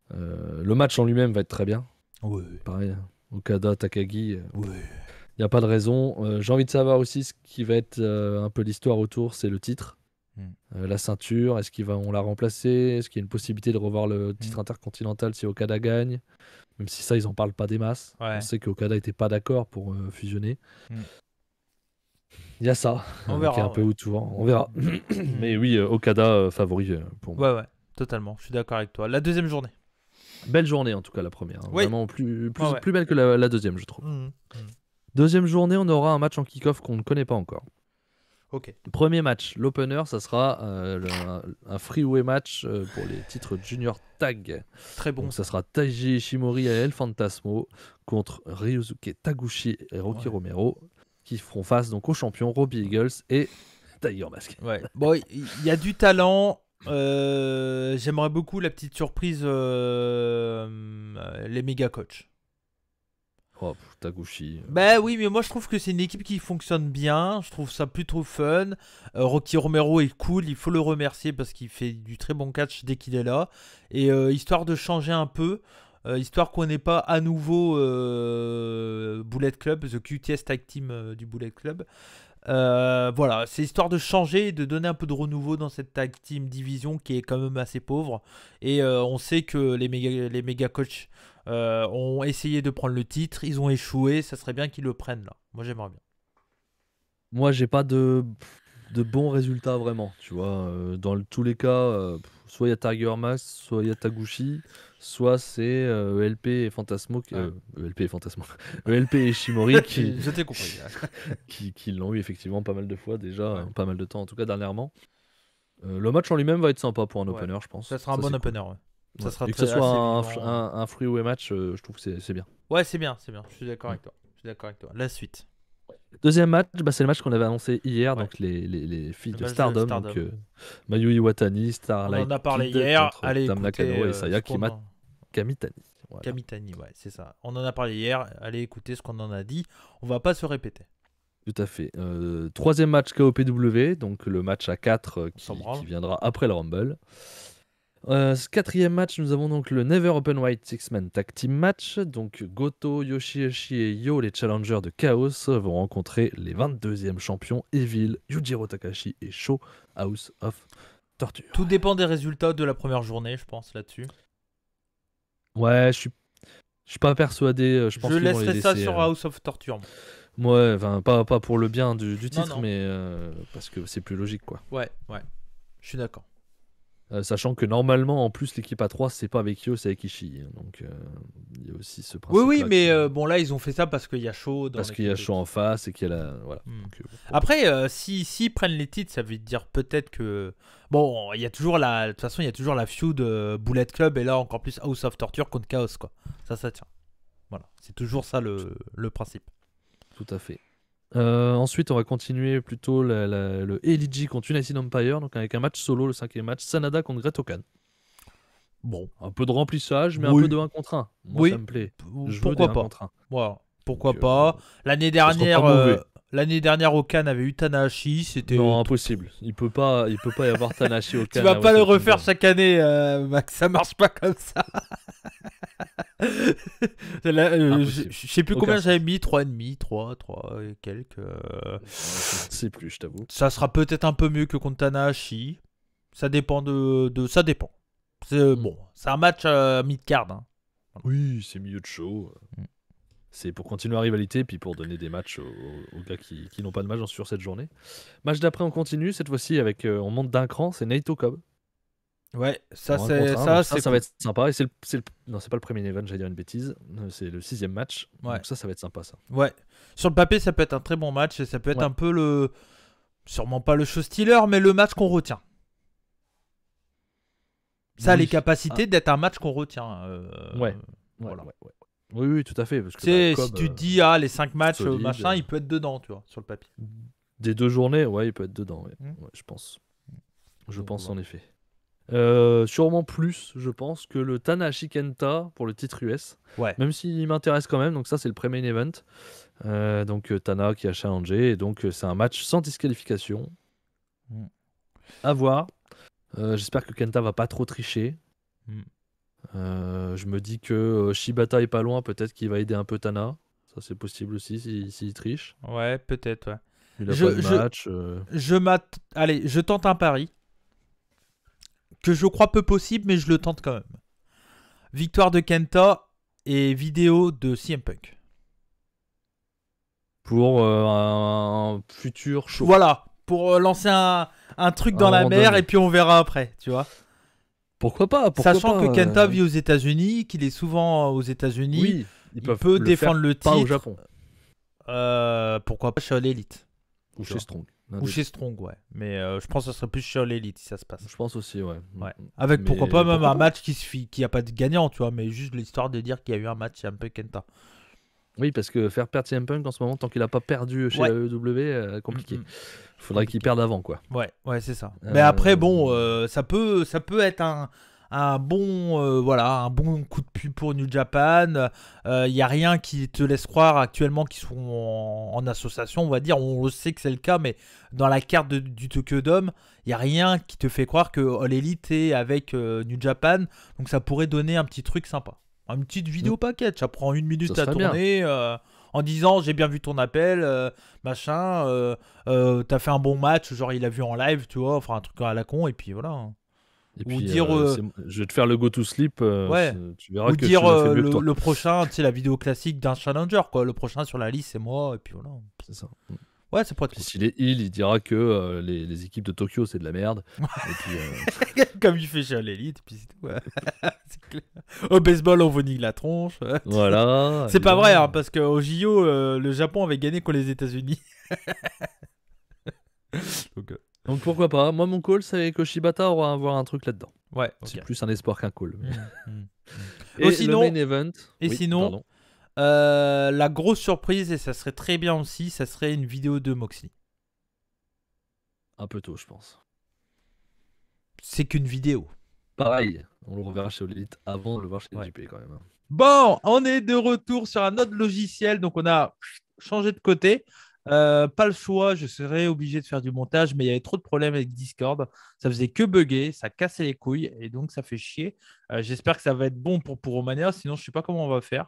Le match en lui-même va être très bien. Ouais. Pareil, Okada, Takagi, il n'y a pas de raison. J'ai envie de savoir aussi ce qui va être un peu l'histoire autour, c'est le titre. La ceinture, est-ce qu'ils vont la remplacer? Est-ce qu'il y a une possibilité de revoir le titre intercontinental si Okada gagne? Même si ça, ils en parlent pas des masses. Ouais. On sait qu'Okada était pas d'accord pour fusionner. Il y a ça, On verra, qui est un peu autour. On verra. Mais oui, Okada favori pour moi. Ouais, totalement. Je suis d'accord avec toi. La deuxième journée. Belle journée en tout cas, la première. Hein. Oui. Vraiment plus belle que la deuxième, je trouve. Mmh. Deuxième journée, on aura un match en kick-off qu'on ne connaît pas encore. Ok. Premier match, l'opener, ça sera un freeway match pour les titres junior tag. Très bon. Donc ça sera Taiji Ishimori et El Fantasmo contre Ryusuke Taguchi et Rocky Romero qui feront face donc aux champions Robbie Eagles et Tiger Mask. Ouais. Bon, il y a du talent. J'aimerais beaucoup la petite surprise les méga coachs. Oh, Taguchi. Bah oui, mais moi je trouve que c'est une équipe qui fonctionne bien. Je trouve ça plutôt fun. Rocky Romero est cool, il faut le remercier parce qu'il fait du très bon catch dès qu'il est là. Et histoire de changer un peu, histoire qu'on n'ait pas à nouveau Bullet Club, The QTS Tag Team du Bullet Club. Voilà, c'est histoire de changer et de donner un peu de renouveau dans cette tag team division qui est quand même assez pauvre. Et on sait que les méga coachs ont essayé de prendre le titre, ils ont échoué, ça serait bien qu'ils le prennent là. Moi j'aimerais bien. Moi j'ai pas de bons résultats vraiment, tu vois. Dans tous les cas, soit il y a Tiger Mask, soit il y a Taguchi. soit c'est ELP et Fantasmo, ELP et Fantasmo, ELP et Ishimori Je t'ai compris. qui l'ont eu effectivement pas mal de fois déjà, pas mal de temps en tout cas dernièrement. Le match en lui-même va être sympa pour un opener, je pense. Ça sera un bon c'est opener, cool. ouais. Ça sera Et que ce très- soit assez vivant. un freeway match, je trouve que c'est bien. Ouais, c'est bien. Je suis d'accord avec toi. La suite. Deuxième match, c'est le match qu'on avait annoncé hier, Ouais. donc les filles Le de match de Stardom, Stardom. donc Mayu Iwatani, On Starlight en a parlé Kid hier. contre Allez, Tam écoutez. Nakano et Saya ce qu'on en- Kamitani. Voilà. Kamitani, ouais, c'est ça. On en a parlé hier. Allez écouter ce qu'on en a dit. On va pas se répéter. Tout à fait. Troisième match KOPW, donc le match à 4 S'en branle. qui viendra après le Rumble. Quatrième match, nous avons donc le Never Open White Six-Man Tag Team Match. Donc Goto, Yoshihashi et Yo, les challengers de Chaos, vont rencontrer les 22e champions Evil, Yujiro Takahashi et Sho, House of Torture. Tout dépend des résultats de la première journée, je pense, là-dessus. Ouais, je suis pas persuadé. Je pense qu'ils vont les laisserai ça laisser, sur House of Torture. Ouais, enfin, pas pour le bien du titre, non. mais parce que c'est plus logique, quoi. Ouais. Je suis d'accord. Sachant que normalement, en plus, l'équipe A3, c'est pas avec Yo, c'est avec Ishii. Donc, il y a aussi ce principe. Oui, mais bon, là, ils ont fait ça parce qu'il y a Shaw dans parce qu'il y a l'équipe Shaw en face et qu'il y a la. Voilà. Hmm. Donc, Après, s'ils prennent les titres, ça veut dire peut-être que. Bon, il y a toujours la. De toute façon, il y a toujours la feud Bullet Club et là, encore plus House of Torture contre Chaos, quoi. Ça tient. Voilà. C'est toujours ça le principe. Tout à fait. Ensuite, on va continuer plutôt le LG contre United Empire, donc avec un match solo, le 5e match, Sanada contre Great Okan. Bon. Un peu de remplissage, mais Oui. un peu de 1 contre 1. Moi, Oui. ça me plaît. Je veux Pourquoi des 1 pas contre 1. Voilà. Pourquoi Donc, pas. L'année sera dernière, pas mauvais. Okan avait eu Tanahashi. C'était. Non, impossible. Il peut pas y avoir Tanahashi au Tu vas pas le refaire chaque année, Max. Ça marche pas comme ça. Je sais plus Aucun combien sens. j'avais mis, 3,5, 3 et quelques. Je ne sais plus, je t'avoue. Ça sera peut-être un peu mieux que contre Tanahashi. Ça dépend ça dépend. Bon, c'est un match mid-card. Hein. Oui, c'est milieu de show. Mm. C'est pour continuer la rivalité, puis pour donner des matchs aux gars qui n'ont pas de match sur cette journée. Match d'après, on continue. Cette fois-ci, on monte d'un cran. C'est Naito Cobb. Ouais, ça En un c'est contre un, ça donc c'est ça va être sympa. Et non, c'est pas le premier event, j'allais dire une bêtise. C'est le 6e match. Ouais. Donc ça va être sympa, ça. Ouais. Sur le papier, ça peut être un très bon match et ça peut être Ouais. un peu sûrement pas le show stealer, mais le match qu'on retient. Ça a Oui. les capacités d'être un match qu'on retient. Ouais. Voilà. Ouais. Oui, tout à fait. Parce que, Tu sais, Cobb, si tu te dis, les 5 matchs, solide. machin, il peut être dedans, tu vois, sur le papier. des 2 journées, ouais, il peut être dedans. Ouais, Mm. Ouais, je pense. Je Donc, pense voilà. en effet. Sûrement plus, je pense, que le Tanahashi Kenta pour le titre US. Ouais. Même s'il m'intéresse quand même, donc ça c'est le pré-main event. Donc Tana qui a challengé, et donc c'est un match sans disqualification. Mm. À voir. J'espère que Kenta va pas trop tricher. Mm. Je me dis que Shibata est pas loin, peut-être qu'il va aider un peu Tana. Ça c'est possible aussi s'il triche. Ouais, peut-être, ouais. Il a Je- pas de je- match. Allez, je tente un pari. Que je crois peu possible, mais je le tente quand même. Victoire de Kenta et vidéo de CM Punk. Pour un futur show. Voilà, pour lancer un truc dans À un la moment mer donné. et puis on verra après, tu vois. Pourquoi pas Sachant pas, que Kenta vit aux États-Unis, qu'il est souvent aux États-Unis, oui, il peuvent peut le défendre faire le pas au titre. Japon Pourquoi pas chez All Elite ou Tu chez vois. Strong. ou chez Strong, ouais. Mais je pense que ça serait plus chez All Elite si ça se passe. Je pense aussi, ouais. Ouais. Avec Mais pourquoi pas même pourquoi un pas. match qui a pas de gagnant, tu vois, mais juste l'histoire de dire qu'il y a eu un match un peu Kenta. Oui, parce que faire perdre CM Punk en ce moment, tant qu'il a pas perdu chez Ouais. la AEW, compliqué. Mm, mm. Faudrait qu'il perde avant, quoi. Ouais, c'est ça. Mais après, bon, ça peut être un bon, un bon coup de pub pour New Japan. Il y a rien qui te laisse croire actuellement qu'ils sont en association, on va dire. On le sait que c'est le cas, mais dans la carte du Tokyo Dome, il y a rien qui te fait croire que All Elite est avec New Japan. Donc ça pourrait donner un petit truc sympa. Une petite vidéo package, ça prend 1 minute Ça à serait bien. tourner en disant j'ai bien vu ton appel, machin, t'as fait un bon match, genre il a vu en live, tu vois, enfin un truc à la con, et puis voilà. Et Ou puis, dire, je vais te faire le go to sleep. Ouais. Tu verras Ou que dire je le fais mieux que toi. le prochain, tu sais, la vidéo classique d'un challenger, quoi. Le prochain sur la liste, c'est moi, et puis voilà. C'est ça. Ouais, ça pourrait être Puis cool. s'il est heel, il dira que les équipes de Tokyo, c'est de la merde. Et puis, Comme il fait chez All Elite, et puis c'est tout. Ouais. C'est clair. Au baseball, on vous nique la tronche. voilà. C'est pas vrai, hein, évidemment. parce qu'au JO, le Japon avait gagné contre les États-Unis. Donc, Donc pourquoi pas. Moi, mon call, c'est que Shibata aura à avoir un truc là-dedans. ouais, C'est ok. plus un espoir qu'un call. Mais... Oh, Et le sinon, main event. et Oui, sinon pardon. la grosse surprise, et ça serait très bien aussi, ça serait une vidéo de Moxley. Un peu tôt, je pense. C'est qu'une vidéo. Pareil, on le reverra chez All Elite avant de le voir chez Ouais. JP quand même. Bon, on est de retour sur un autre logiciel, donc on a changé de côté. Pas le choix, je serais obligé de faire du montage, mais il y avait trop de problèmes avec Discord. Ça faisait que bugger, ça cassait les couilles, et donc ça fait chier. J'espère que ça va être bon pour Romania, sinon je sais pas comment on va faire.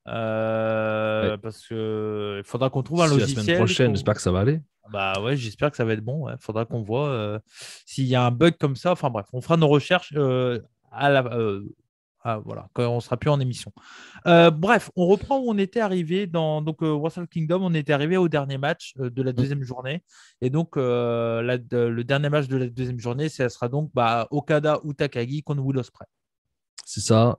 Ouais. Parce que il faudra qu'on trouve un Si la semaine logiciel. prochaine, j'espère que ça va aller. Bah ouais, j'espère que ça va être bon. Il faudra qu'on voit s'il y a un bug comme ça. Enfin bref, on fera nos recherches voilà, quand on sera plus en émission. Bref, on reprend où on était arrivé dans Wrestle Kingdom. On était arrivé au dernier match de la Mm. deuxième journée. Et donc, le dernier match de la deuxième journée, ça sera donc Okada ou Takagi contre Will Ospreay. C'est ça.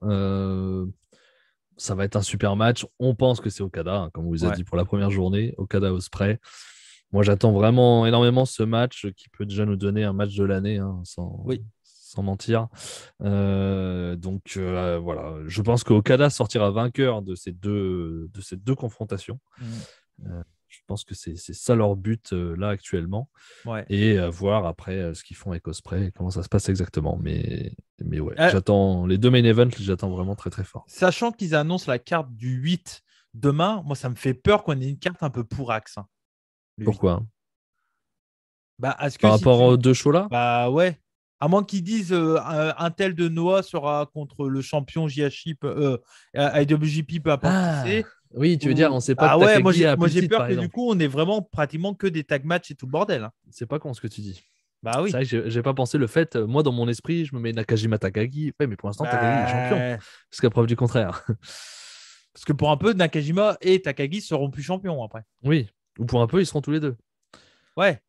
Ça va être un super match. On pense que c'est Okada, hein, comme on vous a Ouais. dit pour la première journée. Okada Ospreay. Moi, j'attends vraiment énormément ce match qui peut déjà nous donner un match de l'année, hein, Oui. sans mentir. Donc voilà, je pense qu'Okada sortira vainqueur de ces deux confrontations. Je pense que c'est ça leur but là actuellement. Ouais. Et voir après ce qu'ils font avec Ospreay, comment ça se passe exactement. Mais ouais, Euh, j'attends les deux main events, j'attends vraiment très très fort. Sachant qu'ils annoncent la carte du 8 demain, moi, ça me fait peur qu'on ait une carte un peu pourraxe. Hein, le 8. Pourquoi? Est-ce que Par si rapport aux tu. deux shows là? Bah ouais. À moins qu'ils disent un tel de Noah sera contre le champion JHP, IWGP, peu importe qui Ah, c'est. oui, tu veux dire, on sait pas que Ah ouais, Takagi a moi plus le j'ai titre, peur par que du exemple. coup, on ait vraiment pratiquement que des tag matchs et tout le bordel. Hein. C'est pas con ce que tu dis. Bah C'est oui. vrai que j'ai pas pensé le fait, moi dans mon esprit, je me mets Nakajima Takagi. Ouais, mais pour l'instant, Takagi est champion. Bah. Jusqu'à preuve du contraire. Parce que pour un peu, Nakajima et Takagi seront plus champions après. Oui, ou pour un peu, ils seront tous les deux. Ouais.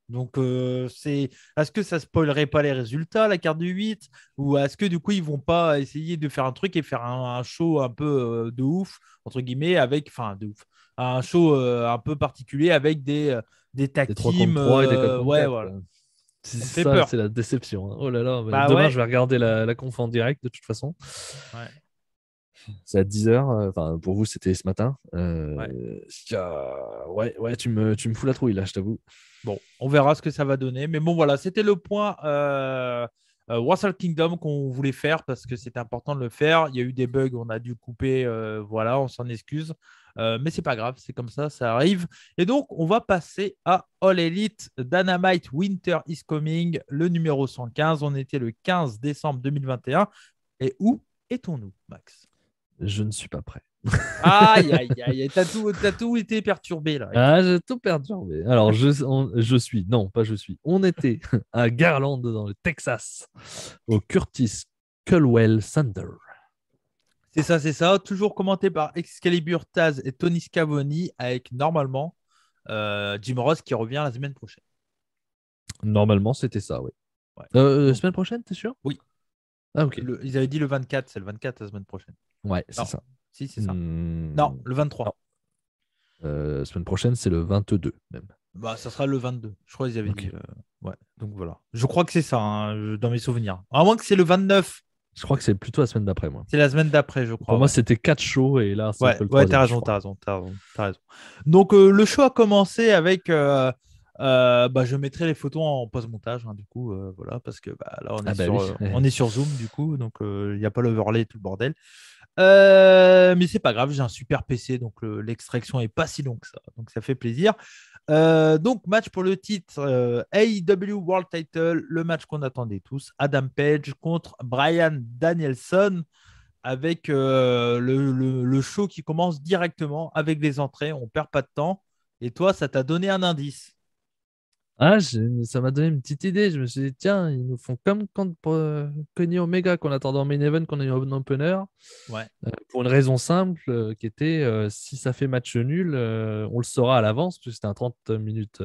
Donc, est-ce que ça spoilerait pas les résultats, la carte du 8? Ou est-ce que du coup, ils vont pas essayer de faire un truc et faire un show un peu de ouf, entre guillemets, enfin, de ouf. Un show un peu particulier avec des tag Des 3 contre teams. 3 et des 4 contre Ouais, 4, voilà. quoi. C'est Ça me fait ça, peur. c'est la déception, hein. Oh là là, Bah demain, je ouais. vais regarder la conf en direct de toute façon. Ouais. C'est à 10h. Enfin, pour vous, c'était ce matin. Ouais. Ouais, tu me fous la trouille là, je t'avoue. Bon, on verra ce que ça va donner. Mais bon, voilà, c'était le point Wrestle Kingdom qu'on voulait faire parce que c'était important de le faire. Il y a eu des bugs, on a dû couper. Voilà, on s'en excuse. Mais c'est pas grave, c'est comme ça arrive. Et donc, on va passer à All Elite Dynamite Winter is Coming, le numéro 115. On était le 15 décembre 2021. Et où étions-nous, Max? Je ne suis pas prêt. Aïe, aïe, aïe, t'as tout été perturbé là. Ah, j'ai tout perturbé. Alors, non, pas je suis. On était à Garland, dans le Texas, au Curtis Culwell Center. C'est ça. Toujours commenté par Excalibur, Taz et Tony Schiavone avec normalement Jim Ross qui revient la semaine prochaine. Normalement, c'était ça, oui. Ouais. La semaine prochaine, t'es sûr? Oui. Ah, ok. Ils avaient dit le 24, c'est le 24 la semaine prochaine. Ouais, Non. c'est ça. Si, c'est ça. Non, le 23. Non. Semaine prochaine, c'est le 22 même. Bah, ça sera le 22. Je crois qu'ils avaient Ok. dit. Ouais, donc voilà. Je crois que c'est ça, dans mes souvenirs. À moins que c'est le 29. Je crois que c'est plutôt la semaine d'après, moi. C'est la semaine d'après, je crois. Pour moi, ouais. c'était 4 shows et là, c'est Ouais, que le ouais, troisième. t'as raison. Donc, le show a commencé avec. Je mettrai les photos en post-montage, hein, du coup, voilà, parce que là, on est sur Zoom, du coup, donc il n'y a pas l'overlay et tout le bordel. Mais c'est pas grave, j'ai un super PC, donc l'extraction est pas si longue que ça, donc ça fait plaisir. Donc, match pour le titre AEW World Title, le match qu'on attendait tous, Adam Page contre Bryan Danielson, avec le show qui commence directement avec les entrées, on perd pas de temps. Et toi, ça t'a donné un indice. Ah, ça m'a donné une petite idée. Je me suis dit, tiens, ils nous font comme quand pour Kenny Omega qu'on attendait en main event, qu'on a eu en opener, Ouais. pour une raison simple qui était si ça fait match nul, on le saura à l'avance, puisque c'était un 30 minutes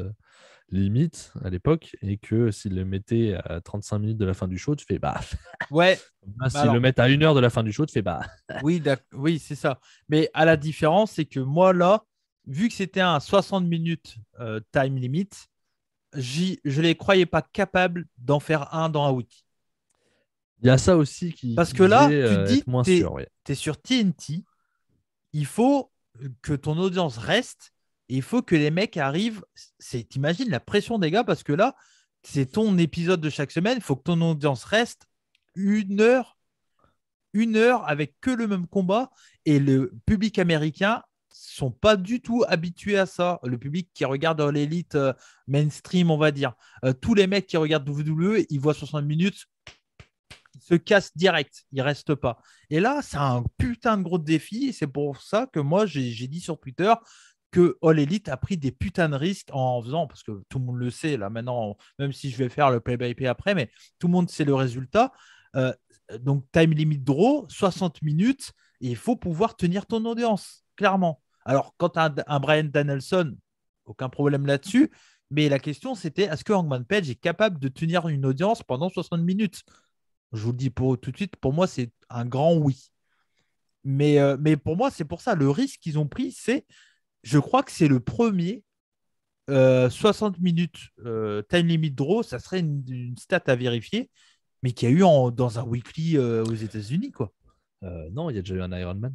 limite à l'époque, et que s'ils le mettaient à 35 minutes de la fin du show, tu fais bah. Ouais. Là, Bah s'ils le alors, mettent à 1 heure de la fin du show, tu fais bah. oui, oui, c'est ça. Mais à la différence, c'est que moi, là, vu que c'était un 60 minutes time limit, je ne les croyais pas capables d'en faire un dans un week. Il y a ça aussi Parce qui que là, faisait tu te être dis, moins tu sûr. Ouais. es sur TNT, il faut que ton audience reste et il faut que les mecs arrivent. T'imagines la pression des gars parce que là, c'est ton épisode de chaque semaine. Il faut que ton audience reste 1 heure, 1 heure avec que le même combat et le public américain sont pas du tout habitués à ça. Le public qui regarde l'élite mainstream, on va dire. Tous les mecs qui regardent WWE, ils voient 60 minutes, se casse direct, il reste pas. Et là, c'est un putain de gros défi. Et c'est pour ça que moi, j'ai dit sur Twitter que All Elite a pris des putains de risques en faisant, parce que tout le monde le sait là maintenant, même si je vais faire le play-by-play après, mais tout le monde sait le résultat. Euh, donc, time limit draw, 60 minutes, et il faut pouvoir tenir ton audience, clairement. Alors, quand tu as un Brian Danielson, aucun problème là-dessus. Mais la question, c'était est-ce que Hangman Page est capable de tenir une audience pendant 60 minutes? Je vous le dis tout de suite, pour moi, c'est un grand oui. Mais pour moi, c'est pour ça, le risque qu'ils ont pris, c'est, je crois que c'est le premier 60 minutes time limit draw, ça serait une stat à vérifier, mais qu'il y a eu dans un weekly aux États-Unis, quoi. Non, il y a déjà eu un Ironman.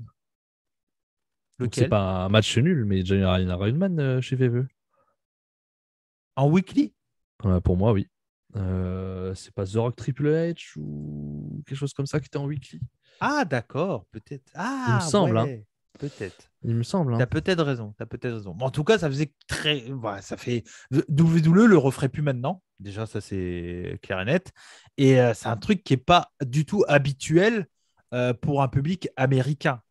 Donc c'est Lequel? pas un match nul, mais il y a déjà eu un Ironman chez VVE. En weekly? Pour moi, oui. C'est pas The Rock Triple H ou quelque chose comme ça qui était en weekly. Ah, d'accord, peut-être. Il me Ah, semble, hein. ouais, peut-être. Il me semble, T'as hein. peut-être raison, t'as peut-être raison. En tout cas, ça faisait très, voilà, ça fait WWE le referait plus maintenant. Déjà, ça c'est clair et net. Et c'est un truc qui est pas du tout habituel pour un public américain,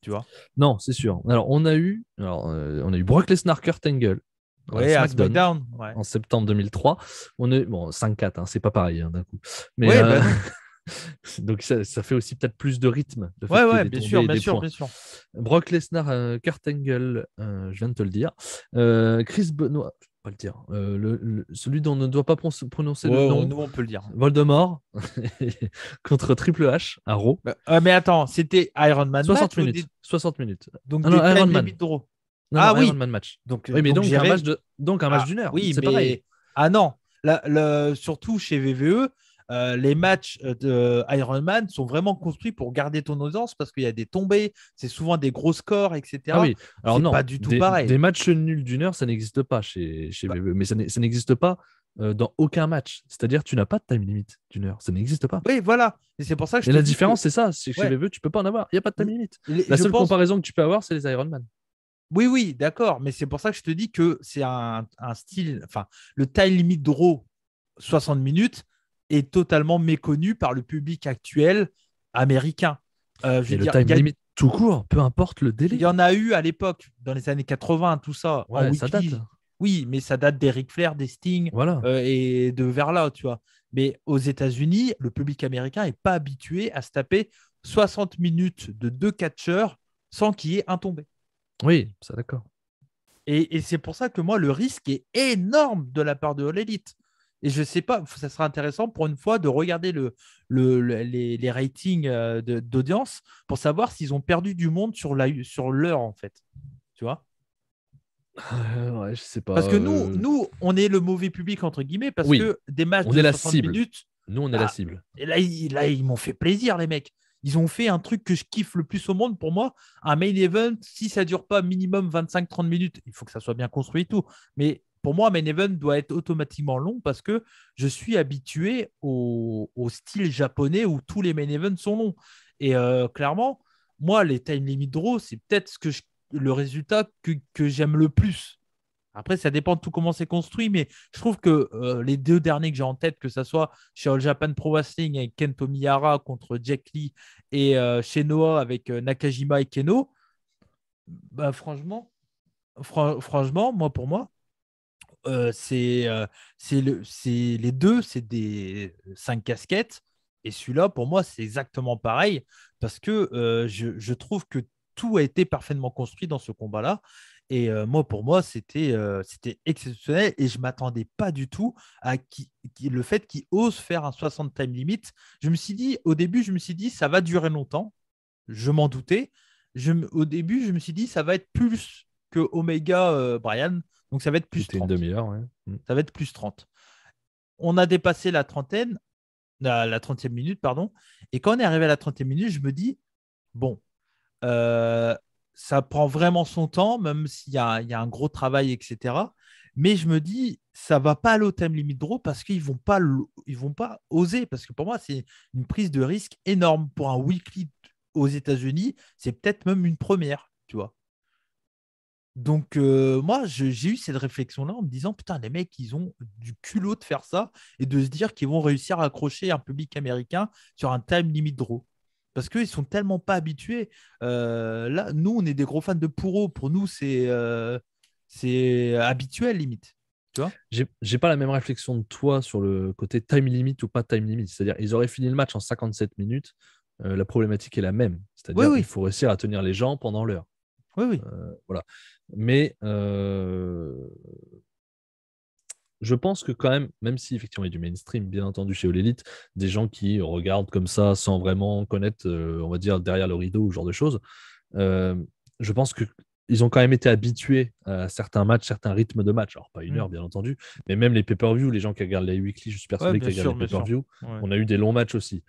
tu vois. Non, c'est sûr. Alors, on a eu Brock Lesnar Kurt Angle à Ouais, à SmackDown SmackDown, ouais. en septembre 2003. Bon, 5-4, hein, c'est pas pareil hein, d'un coup. Mais Ouais, bah non. donc ça fait aussi peut-être plus de rythme, le fait Ouais, qu'il y ait ouais, des bien tombées sûr, et bien des sûr, points. bien sûr. Brock Lesnar, Kurt Angle, je viens de te le dire. Chris Benoit, je peux pas le dire. Celui dont on ne doit pas prononcer le Ouais, nom, nous on peut le dire. Voldemort, contre Triple H à Raw. Mais attends, c'était Iron Man 60 match ou minutes. 60 minutes. donc Ah non, des time Iron limit Man. draw. Non, Ah non, Iron oui, Man match. donc, Oui, mais donc donc j'irai. un match Ah, d'une heure. oui, C'est pareil. mais ah non, surtout chez VVE, les matchs de Iron Man sont vraiment construits pour garder ton audience parce qu'il y a des tombées, c'est souvent des gros scores, Ah etc. oui, alors C'est non, pas du tout des pareil. matchs nuls d'une heure, ça n'existe pas chez Bah, VVE. Mais ça n'existe pas dans aucun match. C'est-à-dire, tu n'as pas de time limit d'une heure. Ça n'existe pas. oui, voilà. Et c'est pour ça que je Et te la dis que, différence, c'est ça. C'est que chez ouais, VVE, tu peux pas en avoir. Il n'y a pas de time limit. La je seule pense, comparaison que tu peux avoir, c'est les Iron Man. oui, oui, d'accord, mais c'est pour ça que je te dis que c'est un style, enfin, le time limit draw 60 minutes est totalement méconnu par le public actuel américain. Je veux Et le dire, time limit tout court, peu importe le il délai. y en a eu à l'époque, dans les années 80, tout ça, en Ouais, ça date. weekly. Oui, mais ça date des Ric Flair, des Sting Voilà. et de vers là, tu vois. Mais aux États-Unis, le public américain n'est pas habitué à se taper 60 minutes de deux catcheurs sans qu'il y ait un tombé. Oui, ça d'accord. Et c'est pour ça que moi, le risque est énorme de la part de All Elite. Et je ne sais pas, ça sera intéressant pour une fois de regarder les ratings d'audience pour savoir s'ils ont perdu du monde sur l'heure, en fait. Tu vois? Ouais, je sais pas. Parce que nous, on est le mauvais public, entre guillemets, parce Oui, que des matchs on de est la 60 cible. minutes, Nous, on est la bah, cible. et là, ils m'ont fait plaisir, les mecs. Ils ont fait un truc que je kiffe le plus au monde pour moi. Un main event, si ça dure pas minimum 25-30 minutes, il faut que ça soit bien construit et tout. Mais pour moi, un main event doit être automatiquement long parce que je suis habitué au style japonais où tous les main events sont longs. Et clairement, moi, les time limit draw, c'est peut-être le résultat que j'aime le plus. Après, ça dépend de tout comment c'est construit, mais je trouve que les deux derniers que j'ai en tête, que ce soit chez All Japan Pro Wrestling avec Kento Miyahara contre Jack Lee et chez Noah avec Nakajima et Keno, bah, franchement, moi, pour moi, c'est les deux, c'est des 5 casquettes. Et celui-là, pour moi, c'est exactement pareil parce que je trouve que tout a été parfaitement construit dans ce combat-là. Et moi, pour moi, c'était exceptionnel et je ne m'attendais pas du tout à le fait qu'il ose faire un 60 time limit. Au début, je me suis dit, ça va durer longtemps. Je m'en doutais. Au début, je me suis dit, ça va être plus que Omega Brian. Donc, ça va être plus C'était une 30. demi-heure, ouais. Ça va être plus 30. On a dépassé la trentaine, la 30e minute, pardon. Et quand on est arrivé à la 30e minute, je me dis, bon, euh, ça prend vraiment son temps, même s'il y a un gros travail, etc. Mais je me dis, ça va pas aller au time limit draw parce qu'ils vont pas oser. Parce que pour moi, c'est une prise de risque énorme pour un weekly aux États-Unis. C'est peut-être même une première, tu vois. Donc, moi, j'ai eu cette réflexion-là en me disant, putain, les mecs, ils ont du culot de faire ça et de se dire qu'ils vont réussir à accrocher un public américain sur un time limit draw. Parce qu'ils sont tellement pas habitués. Là, nous, on est des gros fans de Puro. Pour nous, c'est habituel, limite. Tu vois? J'ai pas la même réflexion de toi sur le côté time limit ou pas time limit. C'est-à-dire, ils auraient fini le match en 57 minutes. La problématique est la même. Oui, C'est-à-dire, il oui, faut réussir à tenir les gens pendant l'heure. oui, oui. Voilà. Mais je pense que quand même si effectivement il y a du mainstream, bien entendu, chez All Elite, des gens qui regardent comme ça sans vraiment connaître, on va dire, derrière le rideau ou ce genre de choses, euh, je pense que ils ont quand même été habitués à certains matchs, certains rythmes de match. Alors, pas une Mm. heure, bien entendu, mais même les pay-per-view, les gens qui regardent les weekly, je suis Ouais, persuadé bien qu'ils regardent sûr, les bien sûr. pay-per-view. Ouais. On a eu des longs matchs aussi.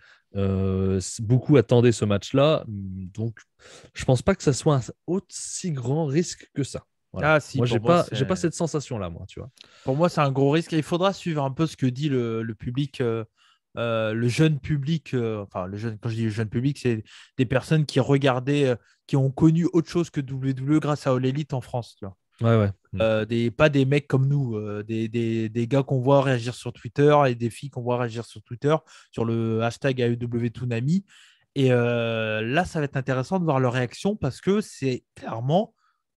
Beaucoup attendaient ce match-là, donc je pense pas que ça soit un aussi grand risque que ça. Voilà. Ah, si, Moi, pour moi, j'ai pas cette sensation-là, moi, tu vois. pour moi, c'est un gros risque. Et il faudra suivre un peu ce que dit le public, le jeune public. Enfin, quand je dis le jeune public, c'est des personnes qui regardaient, qui ont connu autre chose que WWE grâce à All Elite en France. Tu vois. Ouais, ouais. Pas des mecs comme nous, des gars qu'on voit réagir sur Twitter et des filles qu'on voit réagir sur Twitter sur le hashtag AEW Toonami. Et là, ça va être intéressant de voir leur réaction parce que c'est clairement,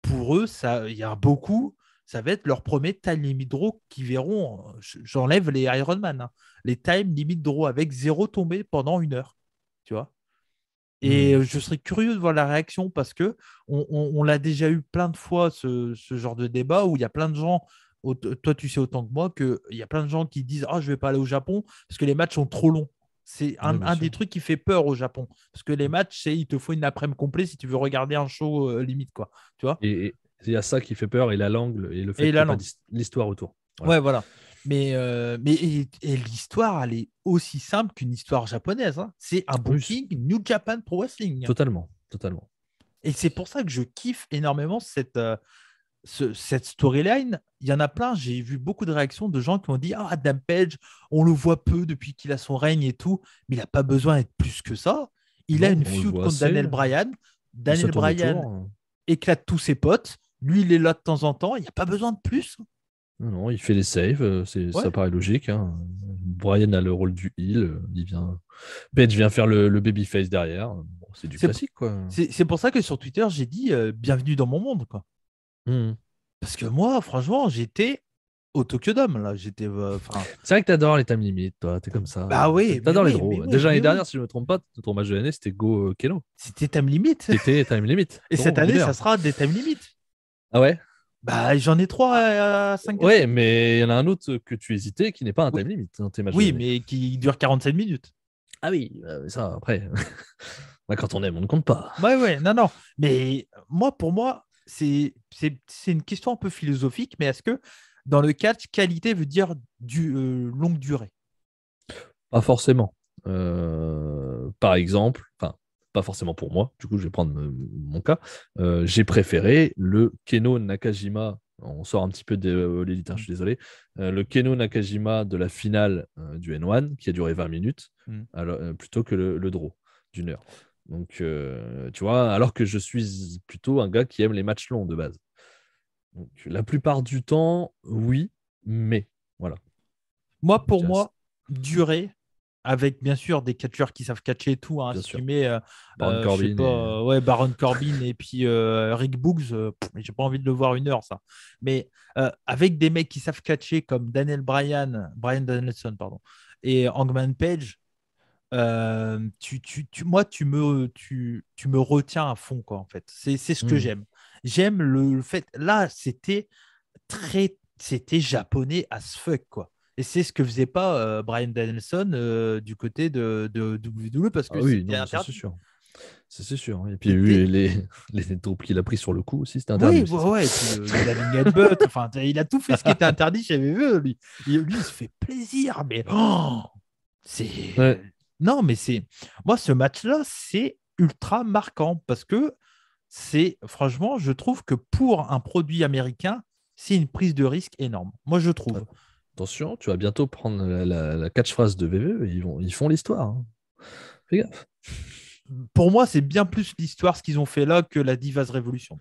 pour eux, il y a beaucoup, ça va être leur premier time limit draw qui verront, j'enlève les Ironman, hein, les time limit draw avec 0 tombé pendant 1 heure. Tu vois. Et Hmm. je serais curieux de voir la réaction parce que on l'a déjà eu plein de fois, ce genre de débat où il y a plein de gens, toi tu sais autant que moi, qu'il y a plein de gens qui disent ah, je vais pas aller au Japon parce que les matchs sont trop longs. C'est Ouais, bien un des sûr. trucs qui fait peur au Japon. Parce que les matchs, il te faut une après-midi complète si tu veux regarder un show limite, quoi. Tu vois? Et il y a ça qui fait peur, et la langue, et le fait Et qu'il n'y là, ait pas non. l'histoire autour. Voilà. Ouais, voilà. Mais l'histoire, elle est aussi simple qu'une histoire japonaise, hein. C'est un Oui, booking New Japan Pro Wrestling. totalement, totalement. Et c'est pour ça que je kiffe énormément cette storyline. Il y en a plein, j'ai vu beaucoup de réactions de gens qui ont dit ah, Adam Page, on le voit peu depuis qu'il a son règne et tout, mais il n'a pas besoin d'être plus que ça. Il a Non, une on le feud voit contre assez. Daniel Bryan. Ça Daniel tourne Bryan autour. éclate tous ses potes. Lui, il est là de temps en temps. Il n'y a pas besoin de plus. Non, non, il fait les saves, Ouais. ça paraît logique, hein. Brian a le rôle du heel, Page vient faire le babyface derrière. Bon, c'est du C'est classique, quoi. c'est pour ça que sur Twitter, j'ai dit bienvenue dans mon monde, quoi. Hmm. Parce que moi, franchement, j'étais au Tokyo Dome, là. J'étais. Enfin. C'est vrai que t'adores les time limits, toi, t'es comme ça. Bah oui, mais T'adores les oui, mais draws. oui, Déjà l'année mais oui. dernière, si je ne me trompe pas, ton match de l'année, c'était Go Keno. C'était time limit. C'était time limit. Et cette Ton année, winner. ça sera des time limits. Ah ouais? Bah, j'en ai trois à 5 Ouais, mais il y en a un autre que tu hésitais qui n'est pas un Oui, time limit dans tes matchs de oui, l'année. mais qui dure 47 minutes. Ah oui, ça après. Ouais, quand on aime, on ne compte pas. Ouais, ouais, non, non. Mais moi, pour moi, c'est une question un peu philosophique, mais est-ce que dans le catch, qualité veut dire longue durée? Pas forcément. Par exemple, enfin, pas forcément pour moi, du coup, je vais prendre mon cas. J'ai préféré le Keno Nakajima. On sort un petit peu de l'élite, je suis désolé. Le Keno Nakajima de la finale du N1, qui a duré 20 minutes, Mm. plutôt que le draw d'une heure. Donc, tu vois, alors que je suis plutôt un gars qui aime les matchs longs de base. Donc, la plupart du temps, oui, mais voilà. Moi, pour Tiens, moi, durée, avec bien sûr des catcheurs qui savent catcher et tout. Hein. Bien Si sûr. tu mets, Baron je sais Corbin pas, ouais, Baron Corbin et puis Rick Boogs, j'ai pas envie de le voir une heure, ça. Mais avec des mecs qui savent catcher comme Brian Danielson, pardon, et Hangman Page, moi, tu me retiens à fond, quoi, en fait. C'est ce que Hmm. j'aime. J'aime le fait. Là, c'était japonais as fuck, quoi. Et c'est ce que faisait pas Brian Danielson du côté de WWE parce Ah que oui, c'était non, mais ça c'est interdit. sûr. Ça c'est sûr. Et puis C'était. les taupes qu'il a pris sur le coup aussi, c'était interdit Oui, aussi ouais, ça. ouais. Et puis le diving headbutt, enfin, il a tout fait ce qui était interdit chez WWE, lui. Lui, il se fait plaisir, mais c'est. Ouais. Non, mais c'est. Moi, ce match-là, c'est ultra marquant parce que franchement, je trouve que pour un produit américain, c'est une prise de risque énorme. Moi, je trouve. Attention, tu vas bientôt prendre la catchphrase de VVE, ils font l'histoire. Hein. Fais gaffe. Pour moi, c'est bien plus l'histoire ce qu'ils ont fait là que la Divas Revolution.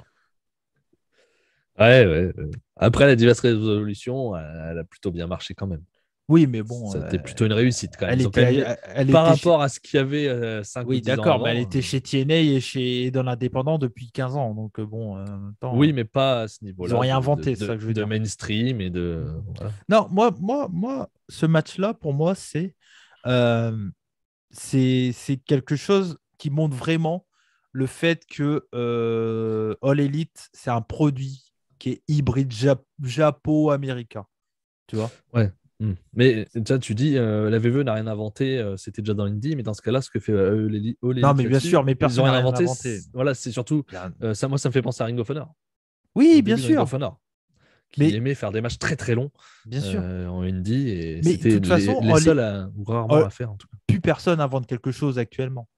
Ouais, ouais, ouais. Après, la Divas Resolution, elle a plutôt bien marché quand même. Oui, mais bon, Ça a été plutôt une réussite quand même. elle Ils ont quand même mis, était, elle par était chez... rapport à ce qu'il y avait 5 ou Oui, 10 ans d'accord, mais elle avant. était chez TNA et dans l'indépendant depuis 15 ans. Donc, bon, en même temps, Oui, mais pas à ce ils n'ont niveau-là rien inventé, c'est ça que je veux de dire. mainstream et de. Voilà. Non, moi, ce match-là, pour moi, euh, c'est quelque chose qui montre vraiment le fait que All Elite, c'est un produit qui est hybride japo-américain. Tu vois? Ouais. Mais déjà, tu dis, la VVE n'a rien inventé, c'était déjà dans l'indie, mais dans ce cas-là, ce que fait All Non, Elite mais bien là-dessus, sûr, mais ils personne n'ont n'a rien rien inventé. inventé. Voilà, c'est surtout, Bien. ça, moi, ça me fait penser à Ring of Honor. Au Oui, bien début de Ring sûr, of Honor, qui mais aimait faire des matchs très très longs bien sûr. en indie, et Mais de c'était toute façon, les seuls ou rarement All- à faire en tout cas. plus personne invente quelque chose actuellement.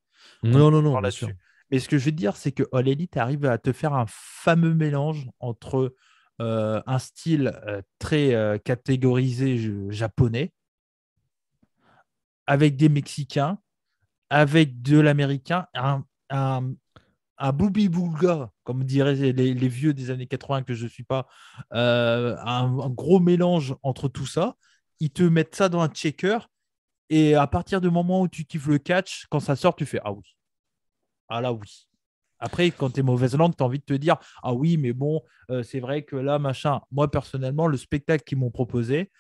On est Non, non, non, d'accord bien sûr. là-dessus. Mais ce que je veux te dire, c'est que All Elite arrive à te faire un fameux mélange entre un style très catégorisé japonais, avec des Mexicains, avec de l'américain, un, un booby-boulga, comme diraient les vieux des années 80 que je ne suis pas, un gros mélange entre tout ça. Ils te mettent ça dans un checker et à partir du moment où tu kiffes le catch, quand ça sort, tu fais ah oui. Ah là oui. Après, quand tu es mauvaise langue, tu as envie de te dire ah oui, mais bon, c'est vrai que là, machin. Moi, personnellement, le spectacle qu'ils m'ont proposé,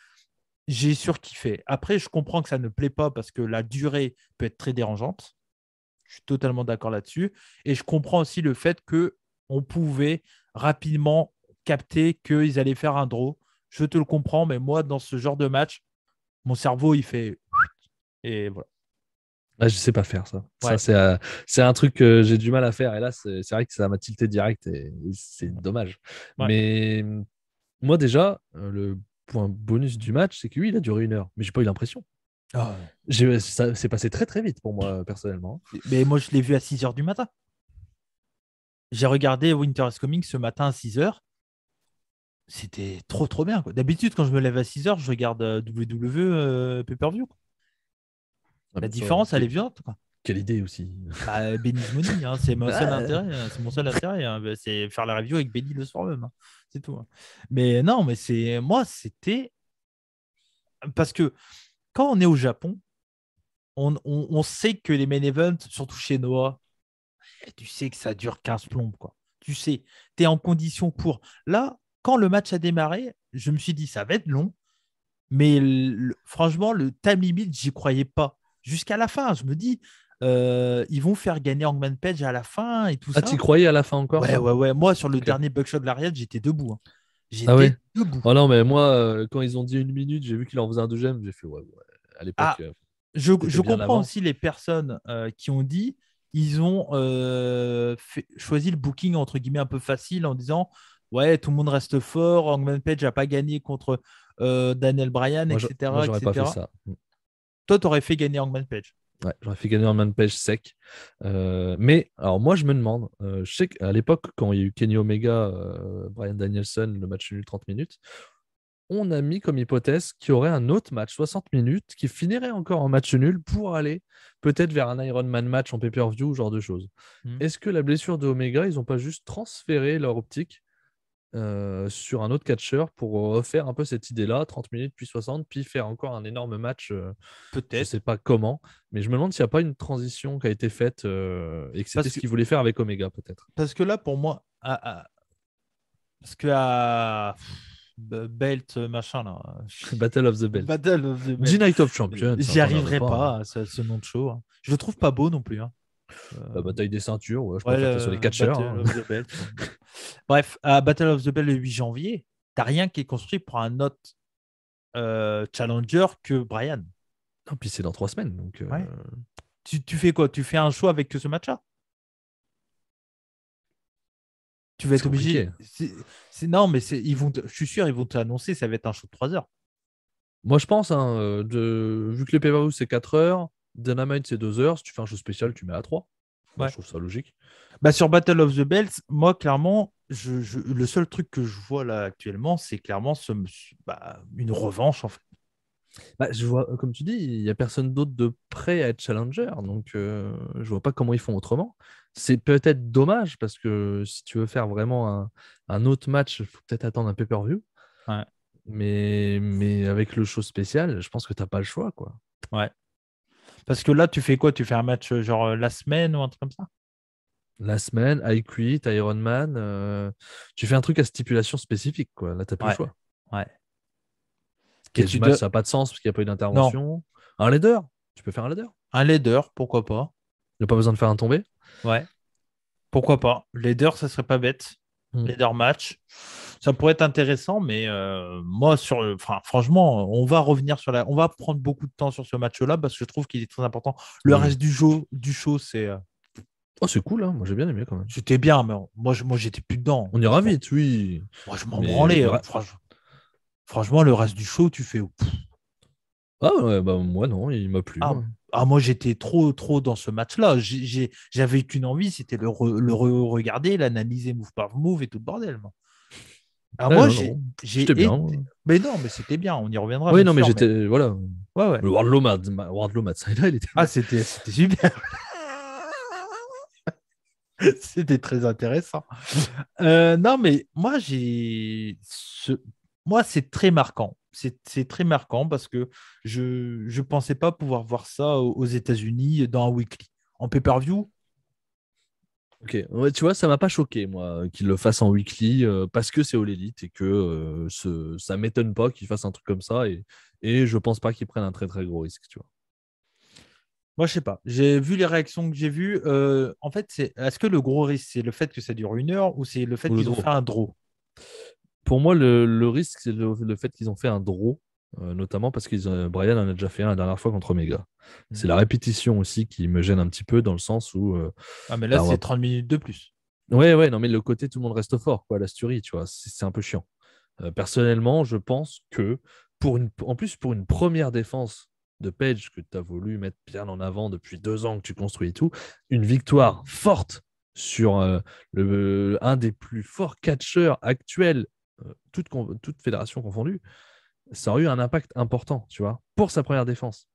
j'ai surkiffé. Après, je comprends que ça ne plaît pas parce que la durée peut être très dérangeante. Je suis totalement d'accord là-dessus. Et je comprends aussi le fait que on pouvait rapidement capter qu'ils allaient faire un draw. Je te le comprends, mais moi, dans ce genre de match, mon cerveau, il fait. Et voilà. Là, je sais pas faire ça. Ça, Ouais. c'est un truc que j'ai du mal à faire. Et là, c'est vrai que ça m'a tilté direct et c'est dommage. Ouais. Mais moi, déjà, le point bonus du match, c'est que oui, il a duré 1 heure. Mais j'ai pas eu l'impression. Ah. Ça c'est passé très très vite pour moi, personnellement. Mais moi, je l'ai vu à 6 h du matin. J'ai regardé Winter is Coming ce matin à 6 h. C'était trop, trop bien, quoi. D'habitude, quand je me lève à 6 h, je regarde WWE Pay-Per-View, quoi. Ah, La mais ça, différence, elle est violente, quoi. quelle idée aussi. Bah, Benny's Money, hein, c'est mon seul Ouais. intérêt. C'est mon seul intérêt, hein. Bah, c'est faire la review avec Benny le soir même, hein. C'est tout, hein. Mais non, mais moi, c'était parce que quand on est au Japon, on sait que les main events, surtout chez Noah, tu sais que ça dure 15 plombes, quoi. Tu sais, tu es en condition pour. Là, quand le match a démarré, je me suis dit, ça va être long, mais franchement, le time limit, j'y croyais pas. Jusqu'à la fin, je me dis, ils vont faire gagner Hangman Page à la fin et tout Ah, t'y ça. croyais à la fin encore, Ouais, toi? ouais, ouais. Moi, sur le Ok. dernier Buckshot de l'Ariat, j'étais debout, hein. Ah J'étais ouais? debout. Oh non, mais moi, quand ils ont dit 1 minute, j'ai vu qu'il en faisait un deuxième. J'ai fait, ouais, ouais. À l'époque, Ah, je c'était bien comprends avant. aussi les personnes qui ont dit ils ont choisi le booking entre guillemets un peu facile en disant ouais, tout le monde reste fort, Hangman Page n'a pas gagné contre Daniel Bryan, Moi, etc., j'aurais pas fait etc. ça. Toi, tu aurais fait gagner Hangman Page. Ouais, j'aurais fait gagner un man page sec. Mais alors moi je me demande, je sais qu'à l'époque quand il y a eu Kenny Omega, Bryan Danielson, le match nul 30 minutes, on a mis comme hypothèse qu'il y aurait un autre match 60 minutes qui finirait encore en match nul pour aller peut-être vers un Iron Man match en pay-per-view, ce genre de choses. Hmm. Est-ce que la blessure de Omega, ils n'ont pas juste transféré leur optique sur un autre catcheur pour refaire un peu cette idée-là, 30 minutes puis 60, puis faire encore un énorme match. Je ne Peut-être. sais pas comment, mais je me demande s'il n'y a pas une transition qui a été faite et que c'était Parce ce que, qu'il voulait faire avec Omega, peut-être. parce que là, pour moi, parce que à Belt, machin, là. Battle of the Belt. Battle of the Belt. The Night of Champions. J'y arriverai pas, ce nom de show. Hein. Je le trouve pas beau non plus. Hein. La bataille des ceintures, ouais, je Ouais, préfère que ce soit les catcheurs. Battle of the Belt. Bref, à Battle of the Belt le 8 janvier, t'as rien qui est construit pour un autre challenger que Brian. Non, puis c'est dans 3 semaines. Donc, Ouais. Tu fais quoi? Tu fais un show avec que ce match-là? Tu vas C'est être obligé. compliqué. Non, mais je suis sûr, ils vont t'annoncer, ça va être un show de 3 heures. Moi, je pense, hein, vu que le pay-per-view c'est 4 heures, Dynamite c'est 2 heures, si tu fais un show spécial, tu mets à 3. Moi, Ouais. je trouve ça logique. Bah, sur Battle of the Belts, moi, clairement, le seul truc que je vois là actuellement, c'est clairement une revanche, en fait. Bah, je vois, comme tu dis, il n'y a personne d'autre de prêt à être challenger, donc je vois pas comment ils font autrement. C'est peut-être dommage parce que si tu veux faire vraiment un autre match, il faut peut-être attendre un pay-per-view. Ouais. Mais avec le show spécial, je pense que tu n'as pas le choix, quoi. Ouais. Parce que là, tu fais quoi? Tu fais un match genre la semaine ou un truc comme ça? La semaine, I Quit, Iron Man, tu fais un truc à stipulation spécifique, quoi. Là, tu n'as plus le Ouais. choix. Ouais. Et Cage match, ça n'a pas de sens parce qu'il n'y a pas eu Non, d'intervention. Un leader, tu peux faire un leader. un leader, pourquoi pas? Il n'y a pas besoin de faire un tombé. Ouais. Pourquoi pas? Leader, ça serait pas bête. Mm. Leader match. Ça pourrait être intéressant, mais moi, franchement, on va revenir on va prendre beaucoup de temps sur ce match-là parce que je trouve qu'il est très important. Le Oui. reste du show, c'est. Oh, c'est cool, hein. Moi j'ai bien aimé quand même. C'était bien, mais moi, j'étais plus dedans. On ira vite, oui. Moi, je m'en Mais branlais. le Hein. Franchement, le reste du show, tu fais. Ah ouais, bah moi non, il m'a plu. Moi, j'étais trop dans ce match-là. J'avais qu'une envie, c'était le regarder, l'analyser move par move et tout le bordel. Moi. Alors moi, j'ai C'était bien. Mais non, mais c'était bien, on y reviendra. Oui, bien non, mais sûr, j'étais. Voilà. Ouais. Le Wardlow Matsuyama, il était. Ah, c'était super. C'était très intéressant. Non, mais moi, moi, c'est très marquant. C'est très marquant parce que je pensais pas pouvoir voir ça aux États-Unis dans un weekly. En pay-per-view, Ok, ouais, tu vois, ça m'a pas choqué, moi, qu'il le fasse en weekly parce que c'est All Elite et que ça m'étonne pas qu'il fasse un truc comme ça et je pense pas qu'il prenne un très très gros risque, tu vois. moi, je sais pas. J'ai vu les réactions que j'ai vues. En fait, est-ce que le gros risque, c'est le fait que ça dure 1 heure ou c'est le fait Ou le qu'ils ont draw. fait un draw? Pour moi, le risque, c'est le fait qu'ils ont fait un draw, notamment parce que Brian en a déjà fait un la dernière fois contre Omega. C'est la répétition aussi qui me gêne un petit peu dans le sens où. Ah, mais là, c'est 30 minutes de plus. Ouais, non, mais le côté tout le monde reste fort, quoi, l'Asturie, tu vois, c'est un peu chiant. Personnellement, je pense que en plus, pour une première défense de Page que tu as voulu mettre bien en avant depuis 2 ans que tu construis et tout, une victoire forte sur un des plus forts catcheurs actuels, toute fédération confondue, ça aurait eu un impact important, tu vois, pour sa première défense.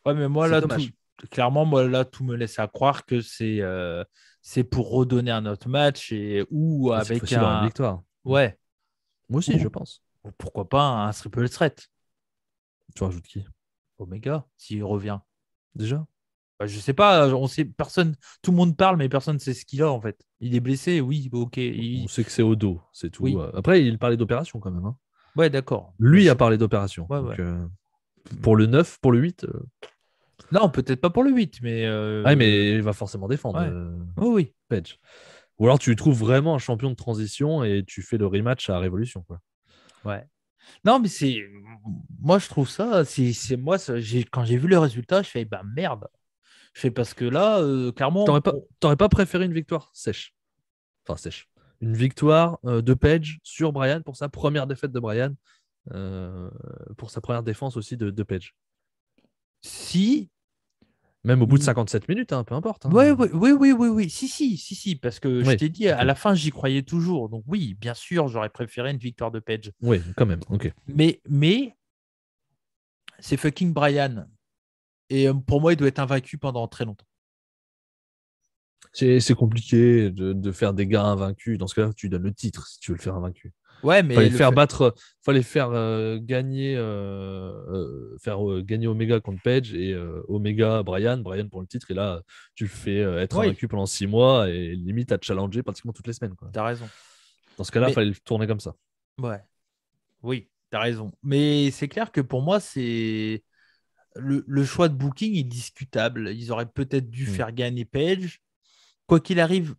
Ouais, mais moi, C'est là, dommage. clairement, moi, là, tout me laisse à croire que c'est pour redonner un autre match ou Et cette avec fois-ci, il aura une victoire. Ouais. Moi aussi, je pense. Ou pourquoi pas un triple threat? Tu rajoutes qui? Omega, s'il revient. Déjà? Bah, je sais pas, on sait, personne, tout le monde parle, mais personne ne sait ce qu'il a en fait. Il est blessé, oui, ok. On sait que c'est au dos, c'est tout. Oui. Après, il parlait d'opération quand même. Hein. Ouais, d'accord. Lui a parlé d'opération. Ouais, donc, ouais. pour le 9, pour le 8. Non, peut-être pas pour le 8, mais. Ah, mais il va forcément défendre Ouais. Oui. Page. Ou alors tu trouves vraiment un champion de transition et tu fais le rematch à Révolution, quoi. Ouais. Non, mais c'est. Moi, je trouve ça. C'est moi, quand j'ai vu le résultat, je fais, bah merde. Je fais parce que là, clairement. T'aurais pas préféré une victoire sèche? Enfin, sèche. Une victoire de Page sur Brian pour sa première défaite de Brian, pour sa première défense aussi de Page. Si. Même au bout de 57 minutes, hein, peu importe. Hein. Oui. Si. Parce que je Oui, t'ai dit, à ok. la fin, j'y croyais toujours. Donc, oui, bien sûr, j'aurais préféré une victoire de Page. Oui, quand même. Ok. Mais c'est fucking Brian. Et pour moi, il doit être invaincu pendant très longtemps. C'est compliqué de faire des gars invaincus. Dans ce cas-là, tu donnes le titre si tu veux le faire invaincu. Ouais, mais Fallait faire battre, fallait faire gagner Omega contre Page et Omega Brian pour le titre. Et là, tu le fais être Oui, invaincu pendant 6 mois et limite à te challenger pratiquement toutes les semaines, quoi. t'as raison. Dans ce cas-là, il Mais fallait le tourner comme ça. ouais, oui, t'as raison. Mais c'est clair que pour moi, c'est le choix de booking est discutable. Ils auraient peut-être dû Mm. faire gagner Page. Quoi qu'il arrive,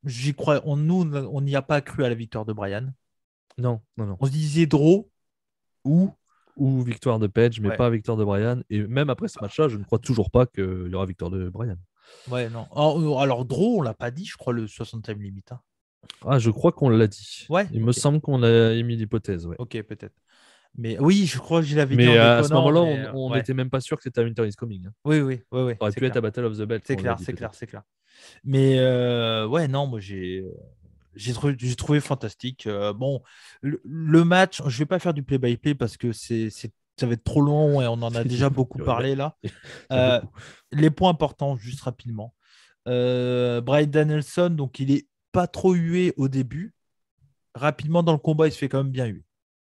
j'y crois. On n'y a pas cru à la victoire de Brian. Non, non, non. On se disait Draw ou Ou victoire de Page, mais ouais, pas victoire de Brian. Et même après ce match-là, je ne crois toujours pas qu'il y aura victoire de Brian. ouais, non. Alors Draw, on l'a pas dit, je crois, le 60 time limit, hein. Ah, je crois qu'on l'a dit. Ouais, Il me ok, semble qu'on a émis l'hypothèse, ouais. ok, peut-être. Mais oui, je crois que je l'avais dit Mais en à ce déconnant, moment-là, mais on ouais. n'était même pas sûr que c'était à Winter is Coming, hein. Oui, oui, oui, oui, Ça aurait c'est pu être clair. à Battle of the Belt, C'est on l'a clair, dit c'est clair, peut-être. c'est clair. Mais ouais, non, moi j'ai trouvé fantastique. Bon, le match, je vais pas faire du play-by-play parce que ça va être trop long et on en a déjà beaucoup Il y a, parlé là. il y a Euh, beaucoup. les points importants, juste rapidement. Bryan Danielson, donc il est pas trop hué au début. Rapidement dans le combat, il se fait quand même bien huer.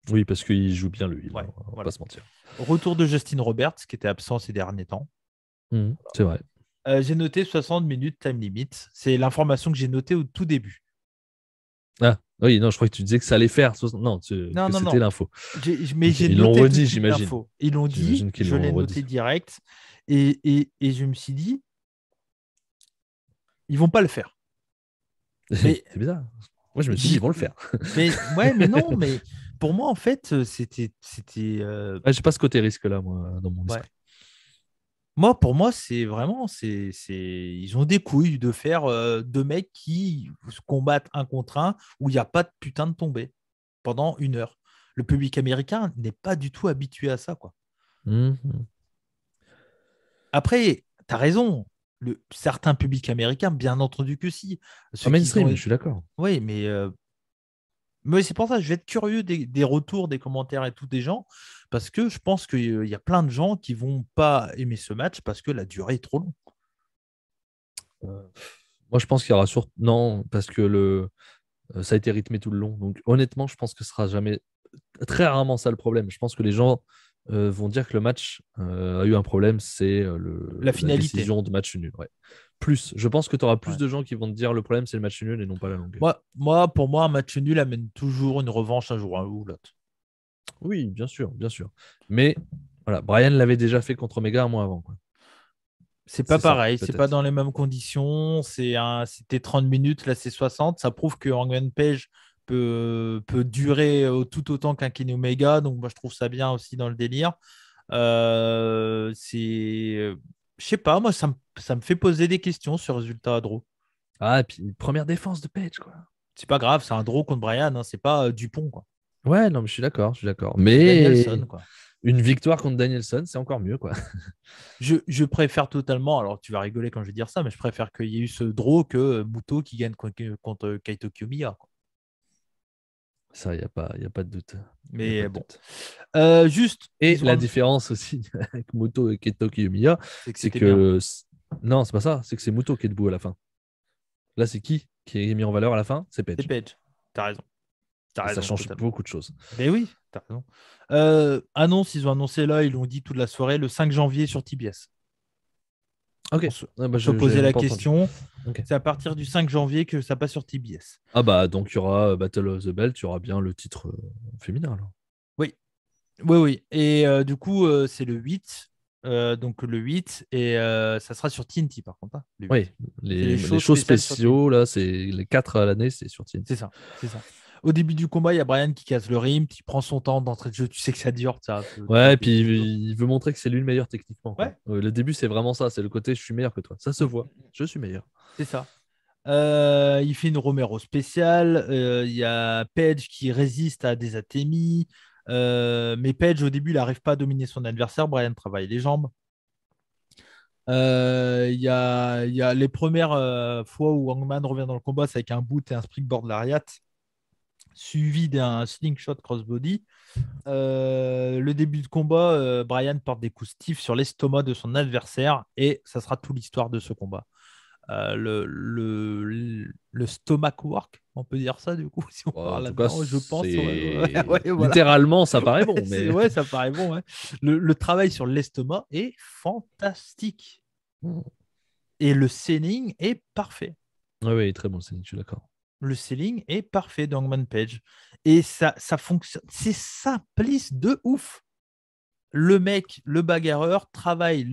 Oui, parce qu'il joue bien lui, Ouais, là, on va voilà. pas se mentir. Retour de Justin Roberts, qui était absent ces derniers temps. C'est vrai. J'ai noté 60 minutes time limit. C'est l'information que j'ai notée au tout début. Ah, oui, non, je crois que tu disais que ça allait faire. Non, Non, que non, c'était non. l'info. Mais Ok, j'ai ils l'ont noté tout de redit, suite j'imagine. l'info. Ils l'ont dit, J'imagine qu'ils je l'ai l'ont noté redit. direct. Et je me suis dit, ils vont pas le faire. Mais, C'est bizarre. Moi, je me suis dit, ils vont le faire. mais ouais, mais non, mais pour moi, en fait, c'était Ouais, j'ai pas ce côté risque-là, moi, dans mon ouais. esprit. Moi, pour moi, c'est vraiment, ils ont des couilles de faire deux mecs qui se combattent un contre un où il n'y a pas de putain de tombée pendant 1 heure. Le public américain n'est pas du tout habitué à ça, quoi. Mhm. Après, tu as raison. Certains publics américains, bien entendu que si. En Ceux qui ont... mainstream, je suis d'accord. Oui, mais c'est pour ça que je vais être curieux des retours, des commentaires et tout des gens, parce que je pense qu'il y a plein de gens qui vont pas aimer ce match parce que la durée est trop longue. Euh, Moi, je pense qu'il y aura surtout. Non, parce que ça a été rythmé tout le long. Donc, honnêtement, je pense que ce sera jamais très rarement ça le problème. Je pense que les gens vont dire que le match a eu un problème, c'est La la finalité. décision de match nul. Ouais. Plus, je pense que tu auras plus Ouais. de gens qui vont te dire le problème, c'est le match nul et non pas la longueur. Pour moi, un match nul amène toujours une revanche un jour ou l'autre. Oui, bien sûr, bien sûr. Mais voilà, Brian l'avait déjà fait contre Omega un mois avant, quoi. C'est pas C'est ça, pareil, c'est pas peut-être. dans les mêmes conditions. C'était 30 minutes, là c'est 60. Ça prouve que Hangman Page peut durer tout autant qu'un Kenny Omega. Donc moi je trouve ça bien aussi dans le délire. Je sais pas, moi ça me fait poser des questions sur le résultat à draw. Ah, et puis première défense de Page, quoi. C'est pas grave, c'est un draw contre Brian, hein, c'est pas Dupont, quoi. Ouais, non, mais je suis d'accord, je suis d'accord. C'est Mais Danielson, quoi. une victoire contre Danielson, c'est encore mieux, quoi. Je préfère totalement, alors tu vas rigoler quand je vais dire ça, mais je préfère qu'il y ait eu ce draw que Muto qui gagne contre Kaito Kiyomiya, quoi. Ça, y a pas de doute. Y a pas Mais de bon. doute. Juste, Et ils ont la différence aussi avec Muto et Keto Kiyomiya, c'est que c'est c'était bien. que. Non, c'est pas ça, c'est que c'est Muto qui est debout à la fin. Là, c'est qui est mis en valeur à la fin? C'est C'est Page. Page. T'as raison. T'as Et ça raison, change totalement. beaucoup de choses. Mais oui, t'as raison. Ils ont annoncé là, ils l'ont dit toute la soirée, le 5 janvier sur TBS. Ok. Ah bah, On se j'avais posait même la pas entendu. question. Ok. C'est à partir du 5 janvier que ça passe sur TBS. Ah bah, donc il y aura Battle of the Belt, il y aura bien le titre féminin, alors. Oui, oui, oui. Et du coup, c'est le 8. Donc le 8. Et ça sera sur TNT par contre, hein, le 8. Oui, C'est les les shows shows spéciales sur TNT. spéciaux, là, c'est les 4 à l'année, c'est sur TNT. C'est ça, c'est ça. Au début du combat, il y a Brian qui casse le rim, qui prend son temps d'entrée de jeu. Tu sais que ça dure, ça. Ouais, et puis il veut montrer que c'est lui le meilleur techniquement, quoi. Ouais, Le début, c'est vraiment ça, c'est le côté je suis meilleur que toi. Ça se voit, je suis meilleur. c'est ça. Il fait une Romero spéciale. Il y a Page qui résiste à des atémies. Mais Page, au début, il n'arrive pas à dominer son adversaire. Brian travaille les jambes. Il y a les premières fois où Hangman revient dans le combat, c'est avec un boot et un springboard lariat, suivi d'un slingshot crossbody. Le début de combat, Brian porte des coups stiffs sur l'estomac de son adversaire et ça sera toute l'histoire de ce combat. le stomach work, on peut dire ça du coup, si on parle En tout cas, là-dedans, je pense. Voilà. littéralement, ça paraît bon. Mais... Ouais, ça paraît bon. Ouais. Le travail sur l'estomac est fantastique. Et le selling est parfait. Oui, très bon, je suis d'accord. Le selling est parfait dans Hangman Page. Et ça fonctionne. C'est simpliste de ouf. Le mec, le bagarreur, travaille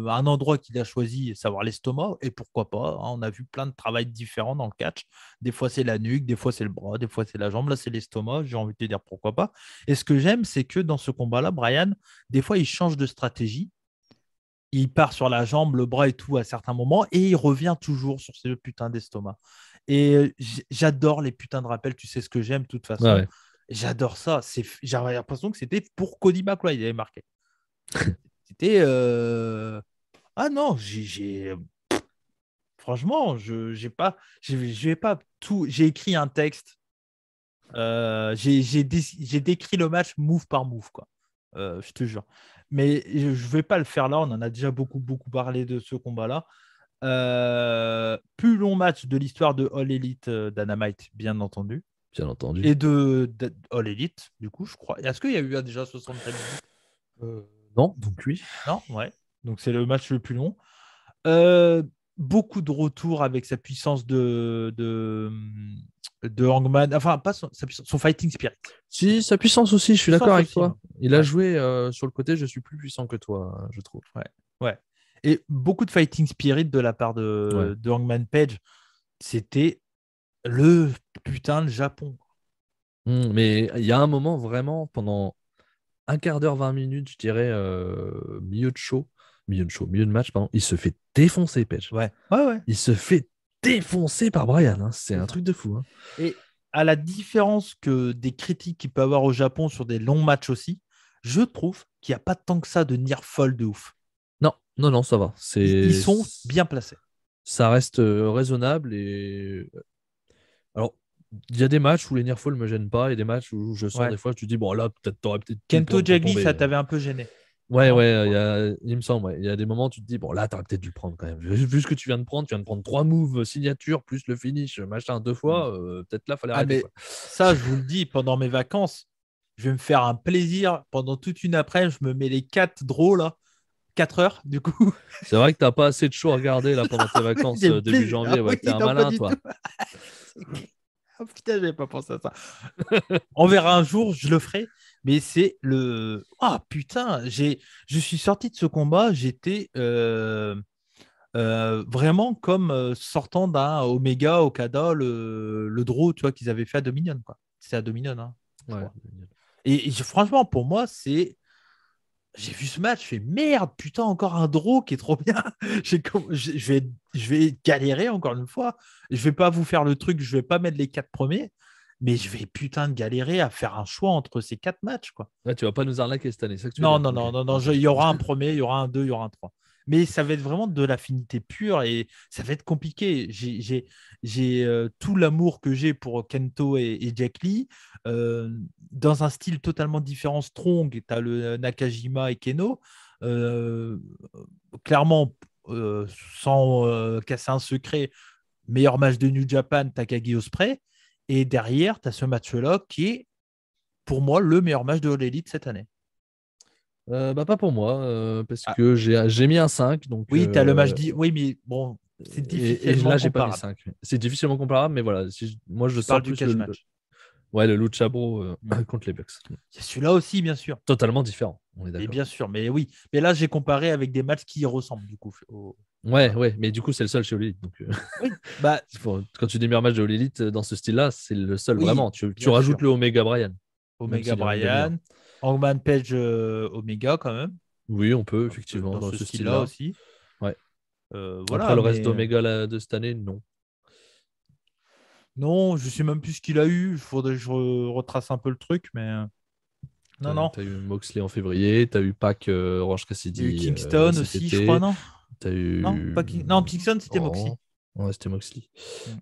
un endroit qu'il a choisi, savoir l'estomac, et pourquoi pas. Hein, on a vu plein de travails différents dans le catch. Des fois, c'est la nuque, des fois, c'est le bras, des fois, c'est la jambe. Là, c'est l'estomac. J'ai envie de te dire pourquoi pas. Et ce que j'aime, c'est que dans ce combat-là, Brian, des fois, il change de stratégie. Il part sur la jambe, le bras et tout à certains moments, et il revient toujours sur ce putain d'estomac. Et j'adore les putains de rappels. Tu sais ce que j'aime, de toute façon. Ouais. J'adore ça. J'avais l'impression que c'était pour Cody McLeod, il avait marqué. C'était. Ah non, franchement, j'ai pas. Je vais pas tout. J'ai écrit un texte. J'ai décrit le match move par move, quoi. Je te jure. Mais je vais pas le faire là. On en a déjà beaucoup parlé de ce combat-là. Plus long match de l'histoire de All Elite Dynamite, bien entendu. Bien entendu. Et de All Elite, du coup, je crois. Est-ce qu'il y a eu déjà 73 minutes Non, donc oui. Non, ouais. Donc c'est le match le plus long. Beaucoup de retours avec sa puissance de Hangman. Enfin, pas son fighting spirit. Si, sa puissance aussi, je suis d'accord avec toi. Il a Ouais. joué sur le côté, je suis plus puissant que toi, je trouve. Ouais. Et beaucoup de fighting spirit de la part de Hangman Page. C'était le putain de Japon. Mais il y a un moment, vraiment, pendant un quart d'heure, 20 minutes, je dirais, milieu de match, pardon, il se fait défoncer, Page. Ouais. Il se fait défoncer par Brian. Hein. C'est un truc de fou. Hein. Et à la différence que des critiques qu'il peut avoir au Japon sur des longs matchs aussi, je trouve qu'il n'y a pas tant que ça de near fall de ouf. Non, ça va. Ils sont bien placés. Ça reste raisonnable et... Alors, il y a des matchs où les near fall ne me gênent pas et des matchs où je sens des fois, tu dis, bon là, t'aurais peut-être... Kento Jaggi, ça t'avait un peu gêné. Ouais, il me semble. Il y a des moments où tu te dis, bon là, t'aurais peut-être dû le prendre quand même. Vu ce que tu viens de prendre, 3 moves signature plus le finish, machin, 2 fois, peut-être là, fallait arrêter. Mais ça, je vous le dis, pendant mes vacances, je vais me faire un plaisir. Pendant toute une après, je me mets les 4 draws là. 4 heures, du coup. C'est vrai que t'as pas assez de show à regarder là pendant tes vacances début janvier. T'es un malin, toi. Oh putain, j'avais pas pensé à ça. On verra un jour, je le ferai. Mais c'est le. Ah putain, je suis sorti de ce combat, j'étais vraiment comme sortant d'un Omega, Okada, le draw, tu vois, qu'ils avaient fait à Dominion, quoi. C'est à Dominion, hein. Ouais. Et franchement, pour moi, c'est. J'ai vu ce match, je fais merde, putain, encore un draw qui est trop bien. Je vais galérer encore une fois. Je vais pas vous faire le truc, je vais pas mettre les 4 premiers, mais je vais putain de galérer à faire un choix entre ces 4 matchs, quoi. Ouais, tu vas pas nous arnaquer cette année, c'est ça que tu veux Non, dire. non, il y aura un premier, il y aura un 2, il y aura un 3. Mais ça va être vraiment de l'affinité pure et ça va être compliqué. J'ai tout l'amour que j'ai pour Kento et Jack Lee. Dans un style totalement différent, Strong, tu as le Nakajima et Keno. Clairement, sans casser un secret, meilleur match de New Japan, Takagi Ospreay. Et derrière, tu as ce match-là qui est, pour moi, le meilleur match de All Elite cette année. Pas pour moi, parce que j'ai mis un 5. Donc, oui, tu as le match dit. Oui, mais bon, c'est difficilement là, j'ai pas mis comparable. 5. C'est difficilement comparable, mais voilà. Moi, je sors du plus cash match. Ouais, le Lucha Bro contre les Bucks. Il y a celui-là aussi, bien sûr. Totalement différent, on est d'accord. Et bien sûr, mais oui. Mais là, j'ai comparé avec des matchs qui y ressemblent, du coup. Ouais, mais du coup, c'est le seul chez All Elite. Donc, oui, bah... quand tu dis meilleur match de All Elite dans ce style-là, c'est le seul vraiment. Tu sûr. rajoutes le Omega Brian. Omega Brian, Hangman Page Omega quand même. Oui, on peut, effectivement, dans ce style-là aussi. Ouais. Voilà, après, le reste d'Omega de cette année, non. Non, je sais même plus ce qu'il a eu. Il faudrait que je retrace un peu le truc, mais... Non. Tu as eu Moxley en février, tu as eu Pac Orange Cassidy. Il y a eu Kingston aussi, je crois, non? T'as eu... Non, Kingston, c'était Moxley. Ouais, c'était Moxley.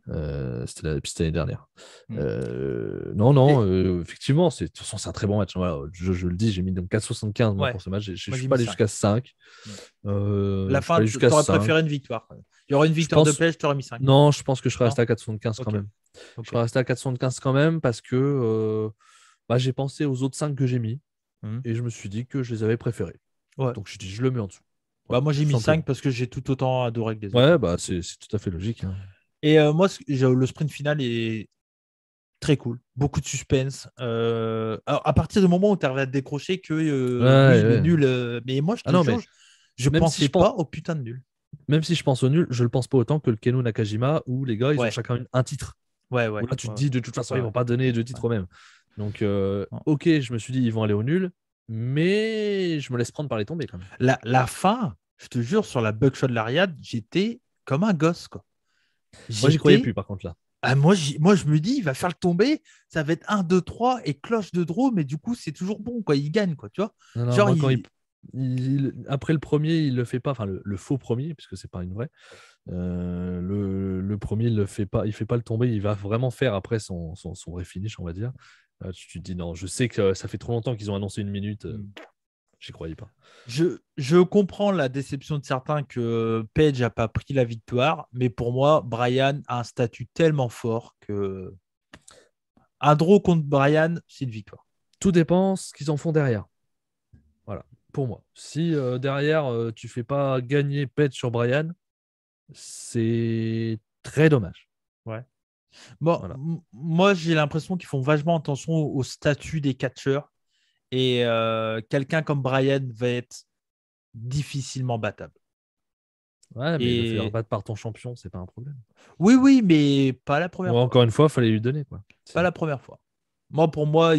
Mm. C'était l'année dernière. Mm. Non, Et- effectivement, de toute façon, c'est un très bon match. Voilà, je le dis, j'ai mis donc 4,75 moi Ouais, pour ce match. Je moi suis j'ai pas mis allé 5. jusqu'à 5. La Je suis pas fin, allé jusqu'à t'aurais 5. préféré une victoire. Il y aurait une Je victoire de pense. Page, t'aurais mis 5. Non, je pense que je serais Non? resté à 4,75 quand Ok. même. Je Ok. serais resté à 4,75 quand même parce que j'ai pensé aux autres 5 que j'ai mis Mm. et je me suis dit que je les avais préférés. Ouais. Donc je dis, je le mets en dessous. Bah, Voilà, moi j'ai tout mis 5 simplement. parce que j'ai tout autant adoré que les autres. Ouais, bah c'est tout à fait logique, hein. Et moi, le sprint final est très cool. Beaucoup de suspense. Alors, à partir du moment où tu arrives à te décrocher que Ouais, oui, le ouais. nul. Mais moi, je Ah te non, jure, mais je même si pensais je pense, pas au putain de nul. même si je pense au nul, je le pense pas autant que le Keno Nakajima où les gars, ils ont Ouais, chacun un titre. ouais, Où ouais. là, tu te Ouais, dis, de toute façon, ouais, ils ouais. vont pas donner deux Ouais. titres eux-mêmes. Donc, Ouais. ok, je me suis dit, ils vont aller au nul, mais je me laisse prendre par les tombées quand même. La fin, je te jure, sur la buckshot de l'Ariad, j'étais comme un gosse, quoi. Moi, j'y croyais J'étais. plus, par contre, là. Ah, moi, je me dis, il va faire le tomber, ça va être 1, 2, 3 et cloche de draw, mais du coup, c'est toujours bon, quoi. Il gagne, quoi, tu vois. Non, non, Genre, moi, quand après le premier, il le fait pas, enfin, le faux premier, puisque c'est pas une vraie. Le premier, il le fait pas, il fait pas le tomber, il va vraiment faire après son vrai finish, on va dire. Tu te dis, non, je sais que ça fait trop longtemps qu'ils ont annoncé une minute, j'y croyais pas. Je comprends la déception de certains que Page n'a pas pris la victoire, mais pour moi, Brian a un statut tellement fort que un draw contre Brian, c'est une victoire. Tout dépend ce qu'ils en font derrière. Voilà, pour moi. Si derrière, tu fais pas gagner Page sur Brian, c'est très dommage. Ouais. Bon, Voilà. moi, j'ai l'impression qu'ils font vachement attention au statut des catcheurs et quelqu'un comme Brian va être difficilement battable. Ouais, mais le faire Et battre par ton champion, c'est pas un problème. oui, oui, mais pas la Ou première fois. encore une fois, il fallait lui donner, quoi. Pas la première fois. Moi, pour moi,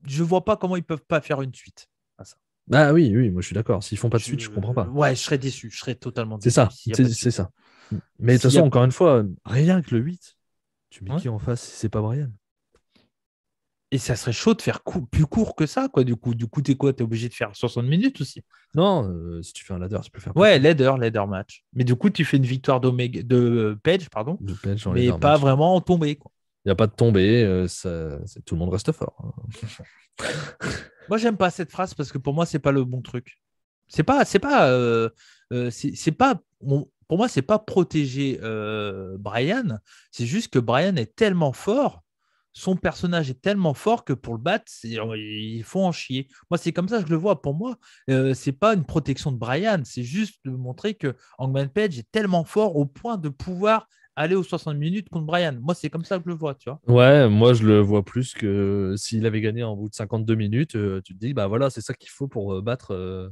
je vois pas comment ils peuvent pas faire une suite à ça. Ah oui, oui, moi je suis d'accord. S'ils font pas de suite, je comprends pas. Ouais, je serais déçu. Je serais totalement C'est déçu ça, s'il n'y a pas de c'est suite. ça. Mais de toute S'il y façon, a... encore une fois, rien que le 8, tu mets Ouais. qui en face si c'est pas Brian? Et ça serait chaud de faire plus court que ça, quoi. Du coup, t'es quoi? T'es obligé de faire 60 minutes aussi. Non, si tu fais un ladder, tu peux faire plus Ouais, court. ladder match. Mais du coup, tu fais une victoire de Page, pardon, De Page en mais ladder pas match. vraiment en tombée, quoi. Il n'y a pas de tombée, tout le monde reste fort. Moi, j'aime pas cette phrase parce que pour moi, c'est pas le bon truc. C'est pas. Pour moi, c'est pas protéger Brian. C'est juste que Brian est tellement fort, son personnage est tellement fort que pour le battre, il faut en chier. Moi, c'est comme ça que je le vois. Pour moi, c'est pas une protection de Brian. C'est juste de montrer que Hangman Page est tellement fort au point de pouvoir aller aux 60 minutes contre Brian. Moi, c'est comme ça que je le vois, tu vois. Ouais, moi je le vois plus que s'il avait gagné en bout de 52 minutes, tu te dis, bah voilà, c'est ça qu'il faut pour battre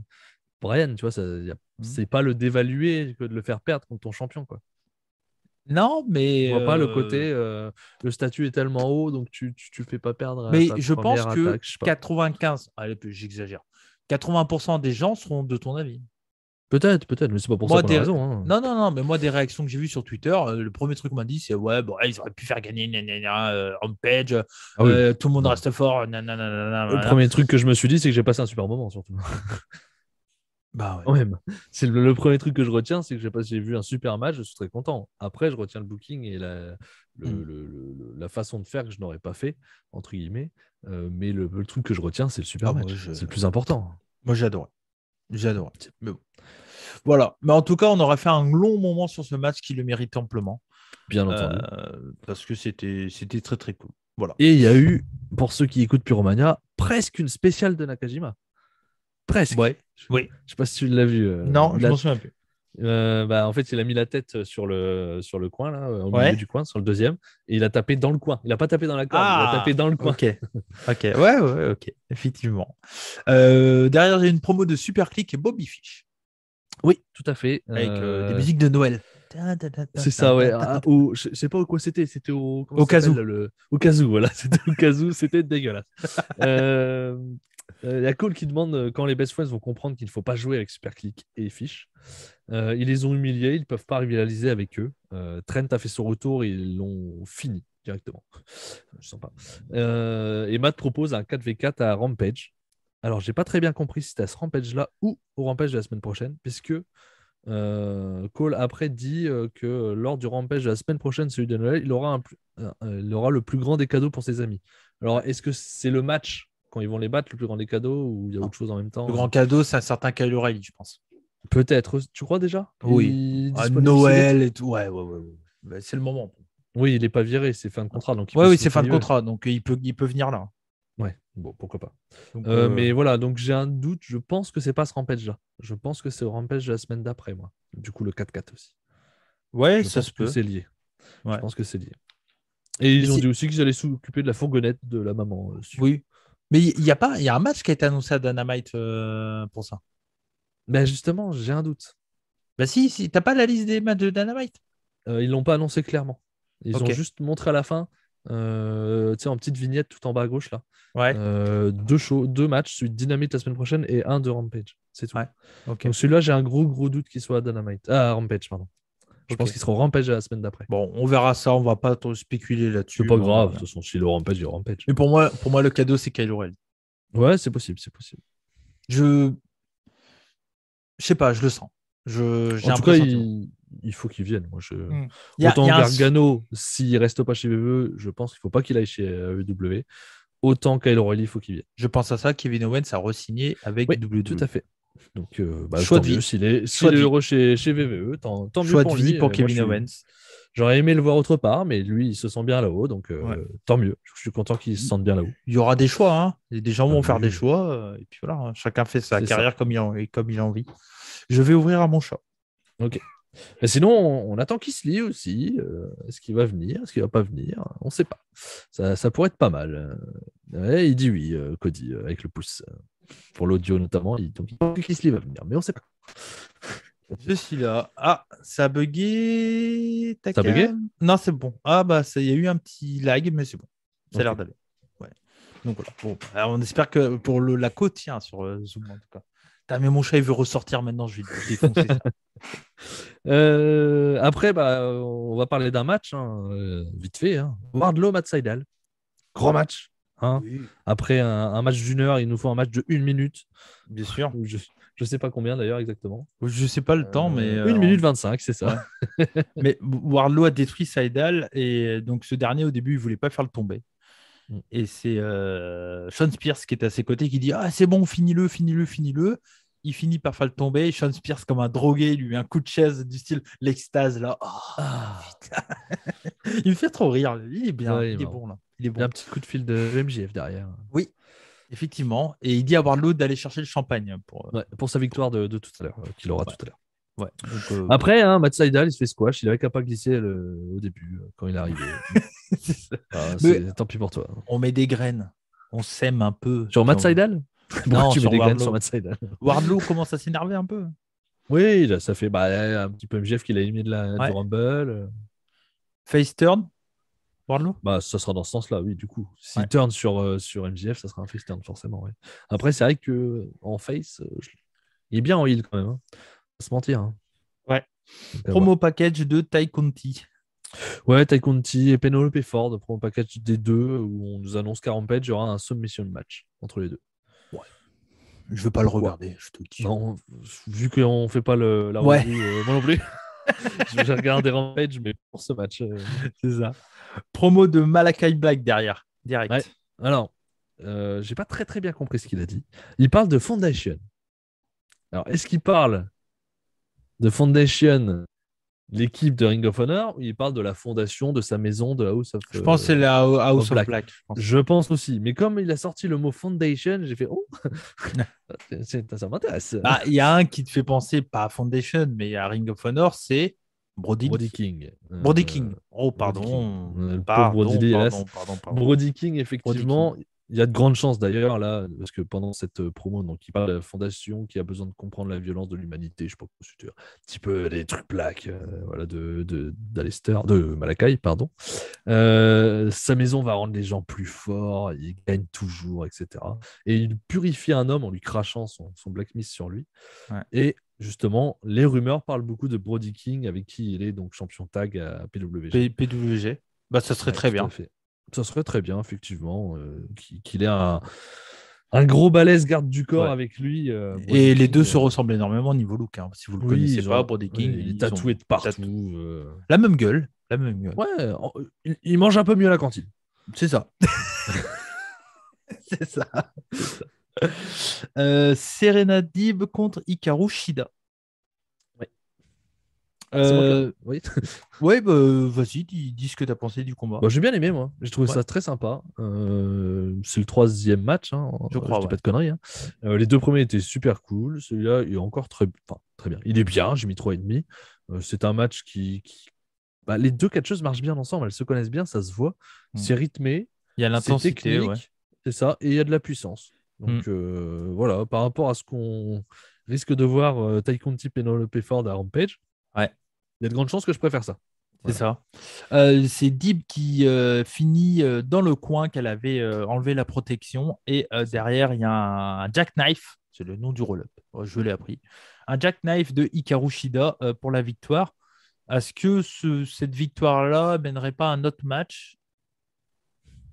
Brian, tu vois, Mhm. c'est pas le dévaluer que de le faire perdre contre ton champion, quoi. Non, Je mais vois pas le côté, le statut est tellement haut, donc tu le fais pas perdre à Mais ta je pense première que attaque, je sais pas. 95, allez, j'exagère, 80% des gens seront de ton avis. Peut-être, mais c'est pas pour ça Moi, qu'on a raison, hein. non, non, non, mais moi, des réactions que j'ai vues sur Twitter, le premier truc qu'on m'a dit, c'est ouais, bon, ils auraient pu faire gagner Homepage, Ah oui. tout le monde Non. reste fort, Le premier truc que je me suis dit, c'est que j'ai passé un super moment, surtout. Bah ouais. Quand même. C'est le premier truc que je retiens, c'est que j'ai vu un super match, je suis très content. Après, je retiens le booking et la façon de faire que je n'aurais pas fait, entre guillemets. Mais le truc que je retiens, c'est le super match. C'est le plus important. Moi, j'adore. J'adore. Mais bon. Voilà. Mais en tout cas, on aurait fait un long moment sur ce match qui le mérite amplement. Bien entendu. Parce que c'était très, très cool. Voilà. Et il y a eu, pour ceux qui écoutent Pyromania, presque une spéciale de Nakajima. Presque. Ouais. Oui. Je sais pas si tu l'as vu. Non, je m'en souviens plus. En fait, il a mis la tête sur le coin, là, au milieu du coin, sur le deuxième, et il a tapé dans le coin. Il n'a pas tapé dans la corde, il a tapé dans le coin. Ok. Ouais, ok. Effectivement. Derrière, il y a une promo de Superclick et Bobby Fish. Oui, tout à fait. Avec des musiques de Noël. C'est ça, ouais. Je sais pas quoi c'était. C'était au kazoo. Au kazoo, voilà. C'était au kazoo, c'était dégueulasse. Il y a Cole qui demande quand les Best Friends vont comprendre qu'il ne faut pas jouer avec Superclick et Fish. Ils les ont humiliés, ils ne peuvent pas rivaliser avec eux. Trent a fait son retour et ils l'ont fini directement. Je sens pas. Et Matt propose un 4v4 à Rampage. Alors, j'ai pas très bien compris si c'était à ce Rampage-là ou au Rampage de la semaine prochaine, puisque Cole après dit que lors du Rampage de la semaine prochaine, celui de Noël, il aura le plus grand des cadeaux pour ses amis. Alors, est-ce que c'est le match quand ils vont les battre, le plus grand des cadeaux, ou il y a Non. autre chose en même temps Le grand cadeau, c'est un certain Kyle O'Reilly, je pense. Peut-être. Tu crois déjà? Oui. Il est À disponible Noël et tout. Ouais. Bah, c'est le moment. Oui, il n'est pas viré, c'est fin de contrat. Donc il Ouais, peut oui, signer c'est fin quand de il veut. contrat, donc il peut venir là. Ouais, bon, pourquoi pas. Donc, Mais voilà, donc j'ai un doute. Je pense que c'est pas ce Rampage-là. Je pense que c'est au Rampage de la semaine d'après, moi. Du coup, le 4-4 aussi. ouais, Je ça pense se que peut. c'est lié. Ouais. Je pense que c'est lié. Et Mais ils ont c'est- dit aussi qu'ils allaient s'occuper de la fourgonnette de la maman. Oui. Mais il y a un match qui a été annoncé à Dynamite pour ça. Ben justement, j'ai un doute. Bah si, t'as pas la liste des matchs de Dynamite? Ils l'ont pas annoncé clairement. Ils ont Ok. juste montré à la fin, tu sais, en petite vignette tout en bas à gauche là, Ouais. deux matchs, celui de Dynamite la semaine prochaine et un de Rampage. C'est tout. Ouais. Ok. Donc celui-là, j'ai un gros doute qu'il soit à Dynamite. Ah, Rampage, pardon. Je Ok. pense qu'il sera au Rampage la semaine d'après. Bon, on verra ça. On va pas trop spéculer là-dessus. C'est pas mais on grave, verra de bien. toute façon, s'il est au Rampage, il est au Rampage. Mais pour moi, le cadeau, c'est Kyle O'Reilly. Ouais, c'est possible, c'est possible. Je sais pas, je le sens. J'ai En un tout cas, pressentiment. il faut qu'il vienne. Moi, Il y a un- Gargano, s'il reste pas chez WWE, je pense qu'il faut pas qu'il aille chez WWE. Autant Kyle O'Reilly, il faut qu'il vienne. Je pense à ça. Kevin Owens a re-signé avec Oui, WWE. tout à fait. Donc, Choix tant de vie. mieux. S'il est Choix de vie. heureux chez WWE, tant mieux Choix de pour vie lui. pour Moi, Kevin Owens. j'aurais aimé le voir autre part, mais lui, il se sent bien là-haut. Donc, Ouais. tant mieux. Je suis content qu'il se sente bien là-haut. Il y aura des choix. Hein. Et des gens vont faire oui. des choix. Et puis voilà, hein. Chacun fait sa C'est carrière ça. comme il a envie. Je vais ouvrir à mon chat. Ok. Mais sinon, on attend qu'il se lie aussi. Est-ce qu'il va venir? Est-ce qu'il va pas venir? On ne sait pas. Ça pourrait être pas mal. Ouais, il dit oui, Cody, avec le pouce. Pour l'audio notamment. Donc, il pense que Kisly va venir, mais on ne sait pas. Je suis là. Ah, ça a bugué. Ça a bugué? Non, c'est bon. Ah, bah, il y a eu un petit lag, mais c'est bon. Ça a l'air Ok. d'aller. Ouais. Donc voilà. Bon, alors, on espère que pour la côte, tiens, sur Zoom en tout cas. Putain, mais mon chat, il veut ressortir maintenant. Je vais le défoncer. Ça. Après, on va parler d'un match, hein, vite fait. Hein. Wardlow, Matt Sydal. Grand match. Hein. Oui, Après un match d'une heure, il nous faut un match de 1 minute. bien sûr. Je ne sais pas combien d'ailleurs exactement. Je sais pas le temps, mais. 1 minute 25, c'est ça. Mais Wardlow a détruit Seidel et donc ce dernier au début il voulait pas faire le tomber. Et c'est Sean Spears qui est à ses côtés qui dit ah c'est bon finis-le. Il finit par faire le tomber. Sean Spears comme un drogué il lui met un coup de chaise du style l'extase là. Oh, putain. Il me fait trop rire. Il est bien, Ouais, il est marrant. bon là. Il est Il y bon. a un petit coup de fil de MJF derrière. Oui, effectivement. Et il dit à Wardlow d'aller chercher le champagne pour. Ouais, pour sa victoire de tout à l'heure, qu'il aura tout à l'heure. Ouais. Donc, Après, hein, Matt Sydal, il se fait squash. Il avait qu'à pas glisser au début, quand il est arrivé. c'est ça. Tant pis pour toi. On met des graines. On sème un peu. Sur Matt Puis on- Sydal? Pourquoi Non, tu mets sur des graines Wardlow. sur Matt Sydal? Wardlow commence à s'énerver un peu. Oui, là, ça fait un petit peu MJF qu'il a éliminé Ouais. du Rumble. Face turn, Wardlow. Ça sera dans ce sens-là, oui, du coup. S'il Ouais. turn sur MJF, ça sera un face turn, forcément. Ouais. Après, c'est vrai qu'en face, il est bien en heal quand même. Hein. Pas se mentir. Hein. Ouais. Donc, Promo package de Tai Conti. ouais, Ty Conti et Penelope Ford, promo package des deux, où on nous annonce qu'à Rampage, il y aura un submission match entre les deux. Je veux pas le regarder, je te dis. Non, vu qu'on ne fait pas la Ouais. review, moi non plus. J'ai regardé Rampage, mais pour ce match. C'est ça. Promo de Malakai Black derrière. Direct. Ouais. Alors, j'ai pas très bien compris ce qu'il a dit. Il parle de Foundation. Alors, est-ce qu'il parle de Foundation, l'équipe de Ring of Honor, ou il parle de la fondation de sa maison de House of Je pense que c'est la House of Black. je pense. Je pense aussi. Mais comme il a sorti le mot Foundation, j'ai fait oh, ça m'intéresse. Bah, il y a un qui te fait penser, pas à Foundation, mais à Ring of Honor, c'est Brody King. King. Oh, pardon. Le pauvre Pardon, Brody Lee, hélas. pardon. Brody King, effectivement, il y a de grandes chances d'ailleurs, là, parce que pendant cette promo, donc, il parle de la fondation qui a besoin de comprendre la violence de l'humanité, je sais pas quoi, c'était un petit peu des trucs plaques, voilà, d'Alistair, de Malakai, pardon. Sa maison va rendre les gens plus forts, il gagne toujours, etc. Et il purifie un homme en lui crachant son Black Mist sur lui. Ouais. Et justement, les rumeurs parlent beaucoup de Brody King, avec qui il est donc champion tag à PWG. PWG. Bah, ça serait très Tout bien. à fait. Ça serait très bien, effectivement, qu'il ait un Un gros balèze garde du corps Ouais. avec lui. Et Brody les deux King, se ressemblent énormément au niveau look. Hein. Si vous le connaissez ils pas, ont Brody King, il est ils tatoué ont de partout. la même gueule. La même gueule. Ouais, il mange un peu mieux à la cantine. C'est ça. C'est ça. Serena Deeb contre Hikaru Shida. Ouais. C'est moi Euh, oui. ouais, bah, vas-y, dis ce que tu as pensé du combat. Bon, j'ai bien aimé, moi. J'ai trouvé Ouais. ça très sympa. C'est le 3e match, hein. Je crois, dis ouais. pas de conneries. Hein. Les 2 premiers étaient super cool. Celui-là, il est encore très bien. Il est bien, j'ai mis 3,5. C'est un match bah, les deux catcheuses marchent bien ensemble, elles se connaissent bien, ça se voit. Mm. C'est rythmé, Il y a c'est l'intensité, technique, ouais. c'est ça, et il y a de la puissance. Donc voilà, par rapport à ce qu'on risque de voir Tai Conti Penelope Ford à Rampage, Ouais. il y a de grandes chances que je préfère ça. C'est Voilà. ça. C'est Deeb qui finit dans le coin qu'elle avait enlevé la protection. Et derrière, il y a un jackknife. C'est le nom du roll-up. Ouais, je l'ai appris. Un jackknife de Hikaru Shida pour la victoire. Est-ce que cette victoire-là mènerait pas à un autre match?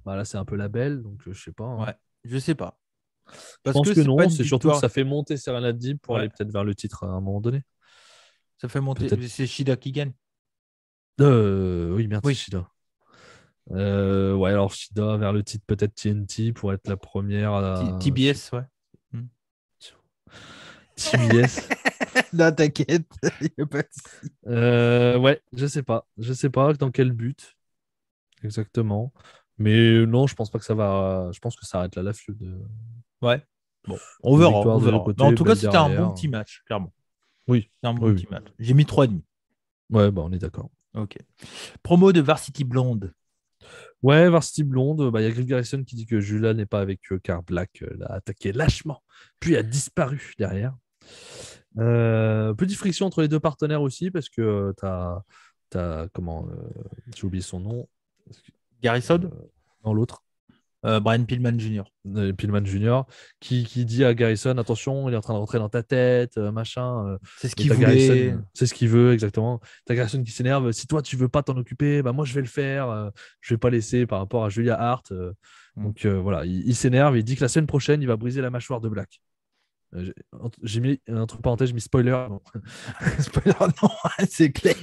Bah, là, c'est un peu la belle, donc je sais pas. Hein. Ouais, je sais pas. Je Parce pense que c'est pas non, une c'est surtout que victoire. ça fait monter Serena Deeb pour Ouais. aller peut-être vers le titre à un moment donné. Ça fait monter. Peut-être. C'est Shida qui gagne. Oui, merde, Oui. c'est Shida. Ouais, alors Shida vers le titre peut-être TNT pour être la première à... TBS, ouais. TBS. Non, t'inquiète. Il y a pas de souci. Ouais, je sais pas. Je sais pas dans quel but exactement. Mais non, je pense pas que ça va. Je pense que ça arrête là la feud. Ouais. Bon, on verra. Victoire On de deux verra. côtés, Mais en tout cas, belle c'était un derrière. bon petit match, clairement. Oui. C'était un bon Oui, petit match. J'ai mis 3,5. Ouais, bah on est d'accord. Ok. Promo de Varsity Blonde. Ouais, Varsity Blonde, bah, y a Griff Garrison qui dit que Julia n'est pas avec eux car Black l'a attaqué lâchement, puis a disparu derrière. Petite friction entre les deux partenaires aussi parce que t'as comment j'ai oublié son nom. Garrison Non, l'autre. Brian Pillman Jr. Pillman Jr. qui dit à Garrison attention, il est en train de rentrer dans ta tête, machin. C'est ce Et qu'il t'as voulait. Garrison, c'est ce qu'il veut exactement. T'as Garrison qui s'énerve. Si toi tu veux pas t'en occuper, bah moi je vais le faire. Je vais pas laisser par rapport à Julia Hart. Donc voilà, il s'énerve. Il dit que la semaine prochaine il va briser la mâchoire de Black. J'ai mis entre parenthèses, j'ai mis spoiler. Bon. Spoiler, non, c'est clair.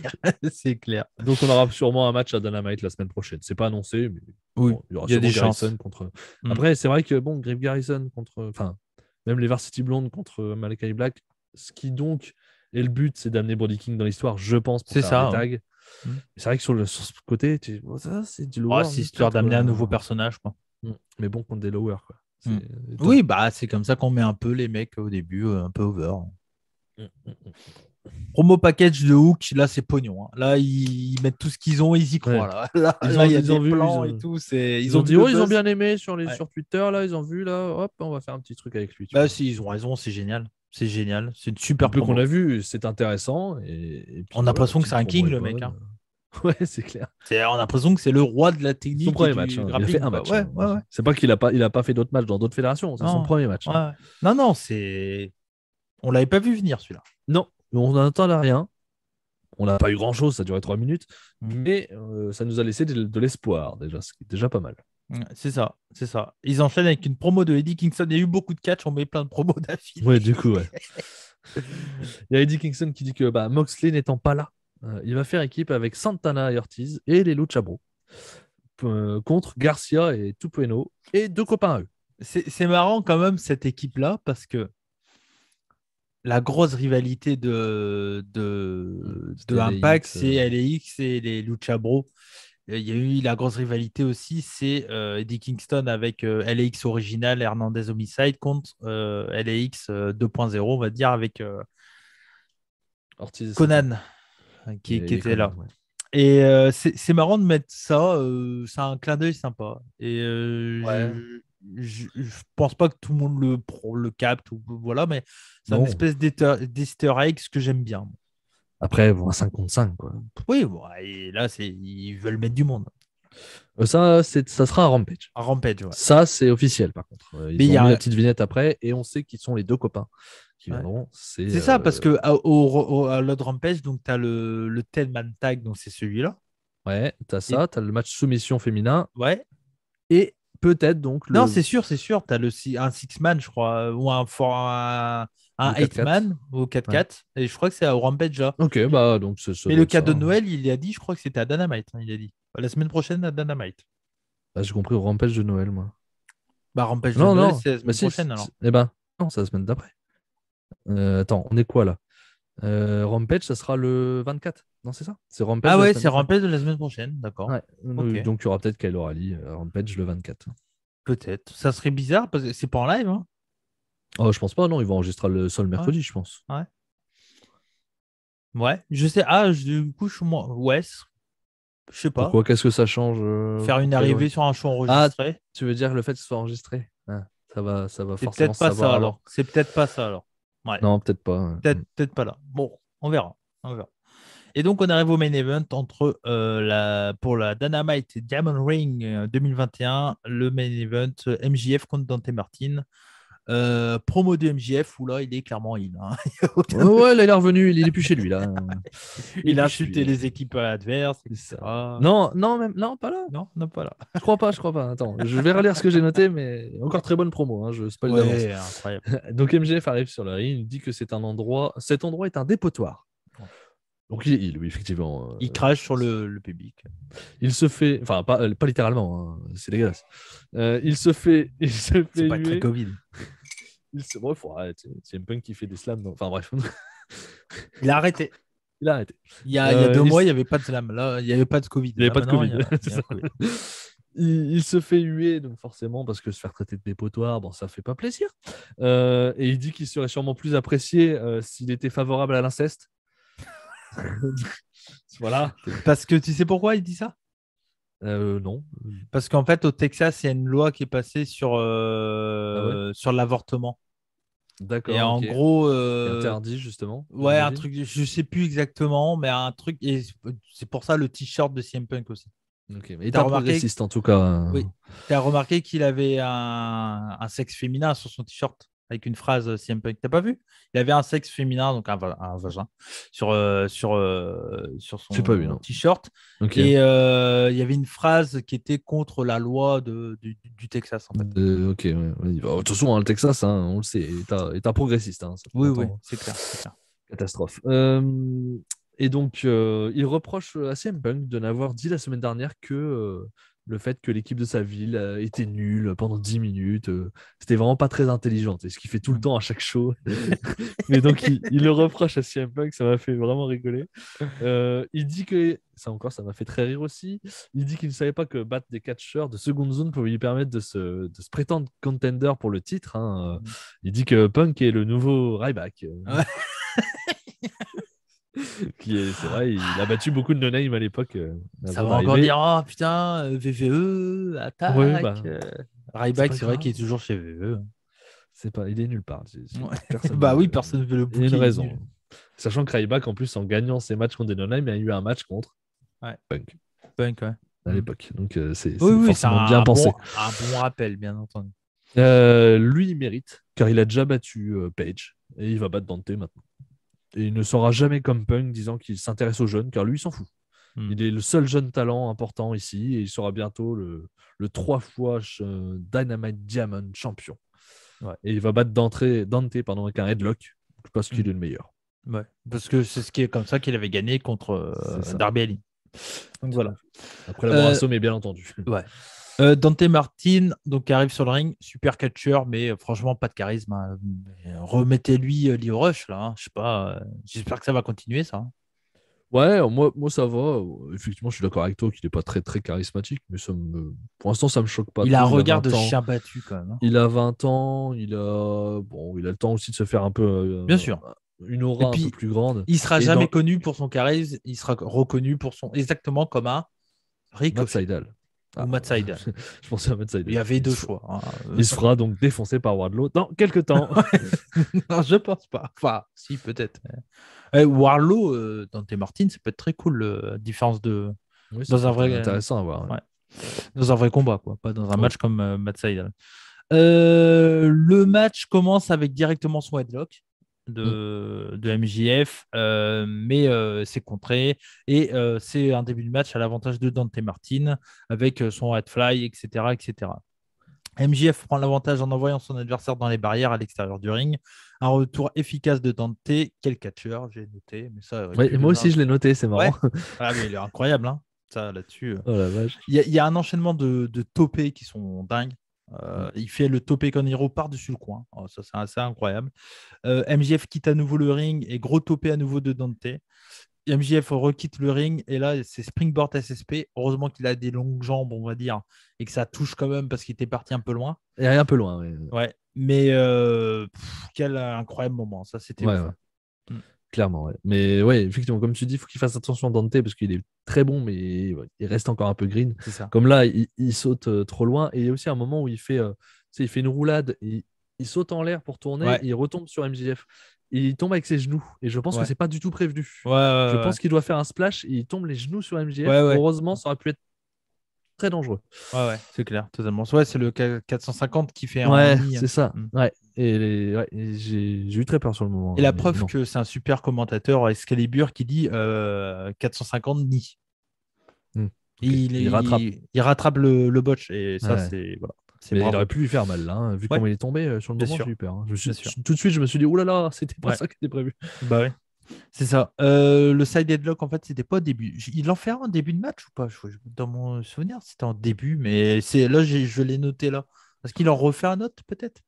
C'est clair. Donc on aura sûrement un match à Dynamite la semaine prochaine. C'est pas annoncé, mais Oui, bon, il y aura il y a sûrement des Garrison chances. contre. Mm. Après, c'est vrai que bon, Griff Garrison contre, enfin, même les Varsity Blondes contre Malakai Black, ce qui donc est le but, c'est d'amener Brody King dans l'histoire, je pense, pour C'est faire ça, des tags. ouais. Mm. C'est vrai que sur ce côté, ça, c'est du lower. C'est histoire d'amener un nouveau personnage, quoi. Mais bon, contre des lower, quoi. Oui, bah c'est comme ça qu'on met un peu les mecs au début, un peu over. Promo package de Hook, là c'est pognon. Hein. Là ils mettent tout ce qu'ils ont, ils y croient. Ouais. Là, Ils là, ont- il y a ils ont des vu, plans ils ont- et tout. Ils ont dit, vu oh, le ils ont buzz. bien aimé sur Ouais. Twitter, là, ils ont vu, là, hop, on va faire un petit truc avec lui. tu Bah vois. si, ils ont raison, c'est génial. C'est génial. C'est une super Le peu promo. qu'on a vu, c'est intéressant. Et puis, On a l'impression que c'est un king, le mec. Hein. Ouais, c'est clair. On a l'impression que c'est le roi de la technique. Son premier et du match. Hein. Il a grappling, fait un quoi. match. Ouais, Hein. ouais. C'est pas qu'il a pas fait d'autres matchs dans d'autres fédérations. C'est son Non. premier match. Hein. Ouais. Non, c'est. On l'avait pas vu venir celui-là. Non, on n'entend rien. On n'a pas eu grand-chose, ça a duré 3 minutes. Mais ça nous a laissé de l'espoir, déjà, ce qui est déjà pas mal. C'est ça, c'est ça. Ils enchaînent avec une promo de Eddie Kingston. Il y a eu beaucoup de catch, on met plein de promos d'affilée. Ouais, du coup, ouais. Il y a Eddie Kingston qui dit que Moxley n'étant pas là, il va faire équipe avec Santana et Ortiz et les Lucha Bros contre Garcia et Tupueno et 2 copains à eux. C'est marrant quand même cette équipe-là parce que la grosse rivalité de Impact, c'est LAX et les Lucha Bros. Il y a eu la grosse rivalité aussi, c'est Eddie Kingston avec LAX original, Hernandez Homicide contre LAX 2.0, on va dire, avec Ortiz Conan qui était Conan, là. Ouais. Et c'est marrant de mettre ça, c'est un clin d'œil sympa. Et Ouais. je pense pas que tout le monde le capte, ou, voilà, mais c'est une Non. espèce d'easter egg que j'aime bien. Après, bon, 5 contre 5, quoi. Oui, bon, et là, ils veulent mettre du monde. Ça sera un Rampage. Un Rampage, ouais. Ça, c'est officiel, par contre. Ils Mais ont y a mis un- la petite vignette après, et on sait qui sont les 2 copains qui viendront. C'est ça, parce que à l'autre Rampage, donc tu as le 10-man tag, donc c'est celui-là. Ouais, t'as ça, t'as le match soumission féminin. Ouais. Et peut-être donc Non, le c'est sûr. Tu as un six-man, je crois, ou un le 4-4. eight-man au Ouais. 4-4. Et je crois que c'est à Rampage là. Ok, bah donc ça Mais doit le être ça, cadeau de hein. Noël, il a dit, je crois que c'était à Dynamite. Il a dit. La semaine prochaine à Dynamite. Ah, j'ai compris Rampage de Noël, moi. Bah, Rampage de Non, Noël, non, c'est la bah semaine si, prochaine alors. eh ben, non, c'est la semaine d'après. Attends, on est quoi là? Rampage, ça sera le 24. Non, c'est ça? C'est Rampage Ah de la ouais, semaine c'est d'après. Rampage de la semaine prochaine, d'accord. Ouais, Ok, donc il y aura peut-être Kyle O'Reilly, Rampage le 24. peut-être. Ça serait bizarre parce que c'est pas en live, hein. Oh, je pense pas, non, ils vont enregistrer le sol Ouais, mercredi, je pense. ouais. Ouais, je sais. Du coup, je suis moi. Ouais, je sais pas. Pourquoi? Qu'est-ce que ça change Faire pour une Kyle arrivée O'Reilly? sur un show Ah, enregistré. tu veux dire le fait que ce soit enregistré? Ah, ça va C'est forcément peut-être se pas savoir ça avant. alors. C'est peut-être pas ça alors. Ouais, Non, peut-être pas. peut-être pas là. Bon, on verra. On verra. Et donc, on arrive au main event pour la Dynamite Diamond Ring 2021, le main event MJF contre Dante Martin. Promo de MJF où là, il est clairement il, hein. Il y a Ouais, aucun- ouais, là, il est revenu, il est plus chez lui, là. Il est Il a plus chez insulté lui. les équipes adverses, C'est ça. etc. Non, non, même, non, pas là. Non, non, pas là. Je crois pas. Attends, je vais relire ce que j'ai noté, mais encore très bonne promo, hein, je spoil d'avance. Ouais, incroyable. Donc MJF arrive sur le ring, il dit que cet endroit est un dépotoir. Donc il est il, oui, effectivement. Il crache sur le public. Il se fait, enfin pas littéralement, hein, c'est dégueulasse. Il se C'est fait pas très huer. Covid. Bon, faut arrêter. C'est un punk qui fait des slams. Enfin bref, Il a arrêté. il a arrêté. Il y a deux Il mois, il s- n'y avait pas de slam. Là, il n'y avait pas de Covid. Il n'y avait Là, pas de maintenant, Covid. il y a un Covid. Il se fait huer, donc forcément, parce que se faire traiter de dépotoir, bon, ça fait pas plaisir. Et il dit qu'il serait sûrement plus apprécié s'il était favorable à l'inceste. Voilà. Parce que tu sais pourquoi il dit ça? Non. Parce qu'en fait, au Texas, il y a une loi qui est passée Ah ouais? sur l'avortement. Et D'accord, en ok. gros, C'est interdit, justement, ouais, un j'imagine. truc, je sais plus exactement, mais un truc, et c'est pour ça le t-shirt de CM Punk aussi. Ok, mais il est T'as un remarqué, progressiste, en tout cas. oui, t'as remarqué qu'il avait un sexe féminin sur son t-shirt avec une phrase CM Punk. T'as pas vu? Il avait un sexe féminin, donc un vagin, sur J'ai pas vu, son non. t-shirt. Ok. Et il y avait une phrase qui était contre la loi du Texas, en fait. Ok, ouais, ouais. Bah, de toute façon, hein, le Texas, hein, on le sait, est un progressiste. Hein, ça fait Oui, oui, longtemps. c'est clair, c'est clair. Catastrophe. Et donc, il reproche à CM Punk de n'avoir dit la semaine dernière que le fait que l'équipe de sa ville était nulle pendant 10 minutes, c'était vraiment pas très intelligent. C'est ce qu'il fait tout le temps à chaque show. Mais donc, il le reproche à CM Punk, ça m'a fait vraiment rigoler. Il dit que, ça encore, ça m'a fait très rire aussi, il dit qu'il ne savait pas que battre des catcheurs de seconde zone pouvait lui permettre de se prétendre contender pour le titre, hein. Il dit que Punk est le nouveau Ryback. Ouais. C'est vrai, il a battu beaucoup de no-name à l'époque. Ça Avant va encore d'arriver. dire, oh putain, VVE, attaque. Ouais, bah, Ryback, pas c'est vrai grave. qu'il est toujours chez VVE. C'est pas, il est nulle part. Ouais. Personne Bah oui, ne- personne ne veut le Il y a une bouquet. raison. Sachant que Ryback, en plus, en gagnant ses matchs contre des no-name, il a eu un match contre Ouais. Punk Punk, ouais. à l'époque. Donc, c'est Oui, oui, c'est forcément bien pensé. un bon rappel, bien entendu. Lui, il mérite, car il a déjà battu Page, et il va battre Dante maintenant. Et il ne sera jamais comme Punk disant qu'il s'intéresse aux jeunes, car lui, il s'en fout. Il est le seul jeune talent important ici, et il sera bientôt le 3 fois Dynamite Diamond champion. Ouais. Et il va battre Dante pendant avec un headlock, parce qu'il est le meilleur. Ouais, parce que c'est ce qui est comme ça qu'il avait gagné contre C'est ça. Darby Allin. Donc voilà. Après l'avoir assommé, bien entendu. Ouais. Dante Martin, donc, qui arrive sur le ring, super catcheur, mais franchement, pas de charisme, hein. Remettez-lui Lio Rush, là, hein. Je sais pas. J'espère que ça va continuer, ça, hein. Ouais, moi ça va. Effectivement, je suis d'accord avec toi qu'il n'est pas très, très charismatique, mais pour l'instant, ça me choque pas Il a un trop. regard de 20 ans. chien battu, quand même, hein. Il a 20 ans, il a le temps aussi de se faire un peu Bien sûr. une aura Et un puis, peu plus grande. Il sera Et jamais dans- connu pour son charisme, il sera reconnu pour son exactement comme un Matt Ricochet Sydal. ou Matt Sydal. Je pensais à Matt Sydal. Il y avait deux choix, hein. Il se fera donc défoncer par Wardlow dans quelques temps. Non, je pense pas. Enfin, si, peut-être. Warlow, Dante Martin, ça peut être très cool, différence de Oui, dans un vrai intéressant à voir. Ouais. ouais. Dans un vrai combat, quoi, pas dans un Ouais. match comme Matt Sydal. Le match commence avec directement son headlock de MJF, mais c'est contré et c'est un début de match à l'avantage de Dante Martin avec son headfly, etc., etc. MJF prend l'avantage en envoyant son adversaire dans les barrières à l'extérieur du ring. Un retour efficace de Dante. Quel catcheur, j'ai noté. Mais ça, Ouais, et moi aussi, je l'ai noté, c'est Ouais. marrant. Ah, mais il est incroyable, hein. Ça, là-dessus. Oh la vache. Il y a un enchaînement de topés qui sont dingues. Il fait le topé Coniro par-dessus le coin. Oh, ça, c'est assez incroyable. MJF quitte à nouveau le ring et gros topé à nouveau de Dante. MJF requitte le ring et là, c'est Springboard SSP. Heureusement qu'il a des longues jambes, on va dire, et que ça touche quand même parce qu'il était parti un peu loin. Et un peu loin, ouais. Ouais, mais quel incroyable moment. Ça, c'était Ouais, ouf. ouais. Clairement, ouais. Mais ouais, effectivement, comme tu dis, il faut qu'il fasse attention à Dante parce qu'il est très bon, mais ouais, il reste encore un peu green. C'est ça. Comme là, il saute trop loin. Et il y a aussi un moment où il fait une roulade, il saute en l'air pour tourner, Ouais. et il retombe sur MJF. Il tombe avec ses genoux. Et je pense Ouais. que c'est pas du tout prévenu. Ouais, ouais, Je ouais. pense qu'il doit faire un splash et il tombe les genoux sur MJF. Ouais, ouais. Heureusement, ça aurait pu être très dangereux. Ouais, c'est clair, totalement. Ouais, c'est le 450 qui fait Ouais, en mi. c'est ça. Mm. Ouais. Et j'ai eu très peur sur le moment. Et la Mais preuve non. que c'est un super commentateur Excalibur qui dit 450 ni. Ok. Il rattrape. il rattrape le botch et ça, Ouais. c'est voilà. C'est Mais il bravo. aurait pu lui faire mal là, hein. Vu Ouais. comment il est tombé sur le Bien moment, sûr. j'ai eu peur, hein. Bien sûr. Tout de suite, je me suis dit, oh là là, c'était pas Ouais. ça qui était prévu. Bah ouais. C'est ça. Le side headlock, en fait, c'était pas au début. Il en fait un en début de match ou pas? Dans mon souvenir, c'était en début, mais c'est là, je l'ai noté là. Est-ce qu'il en refait un autre, peut-être?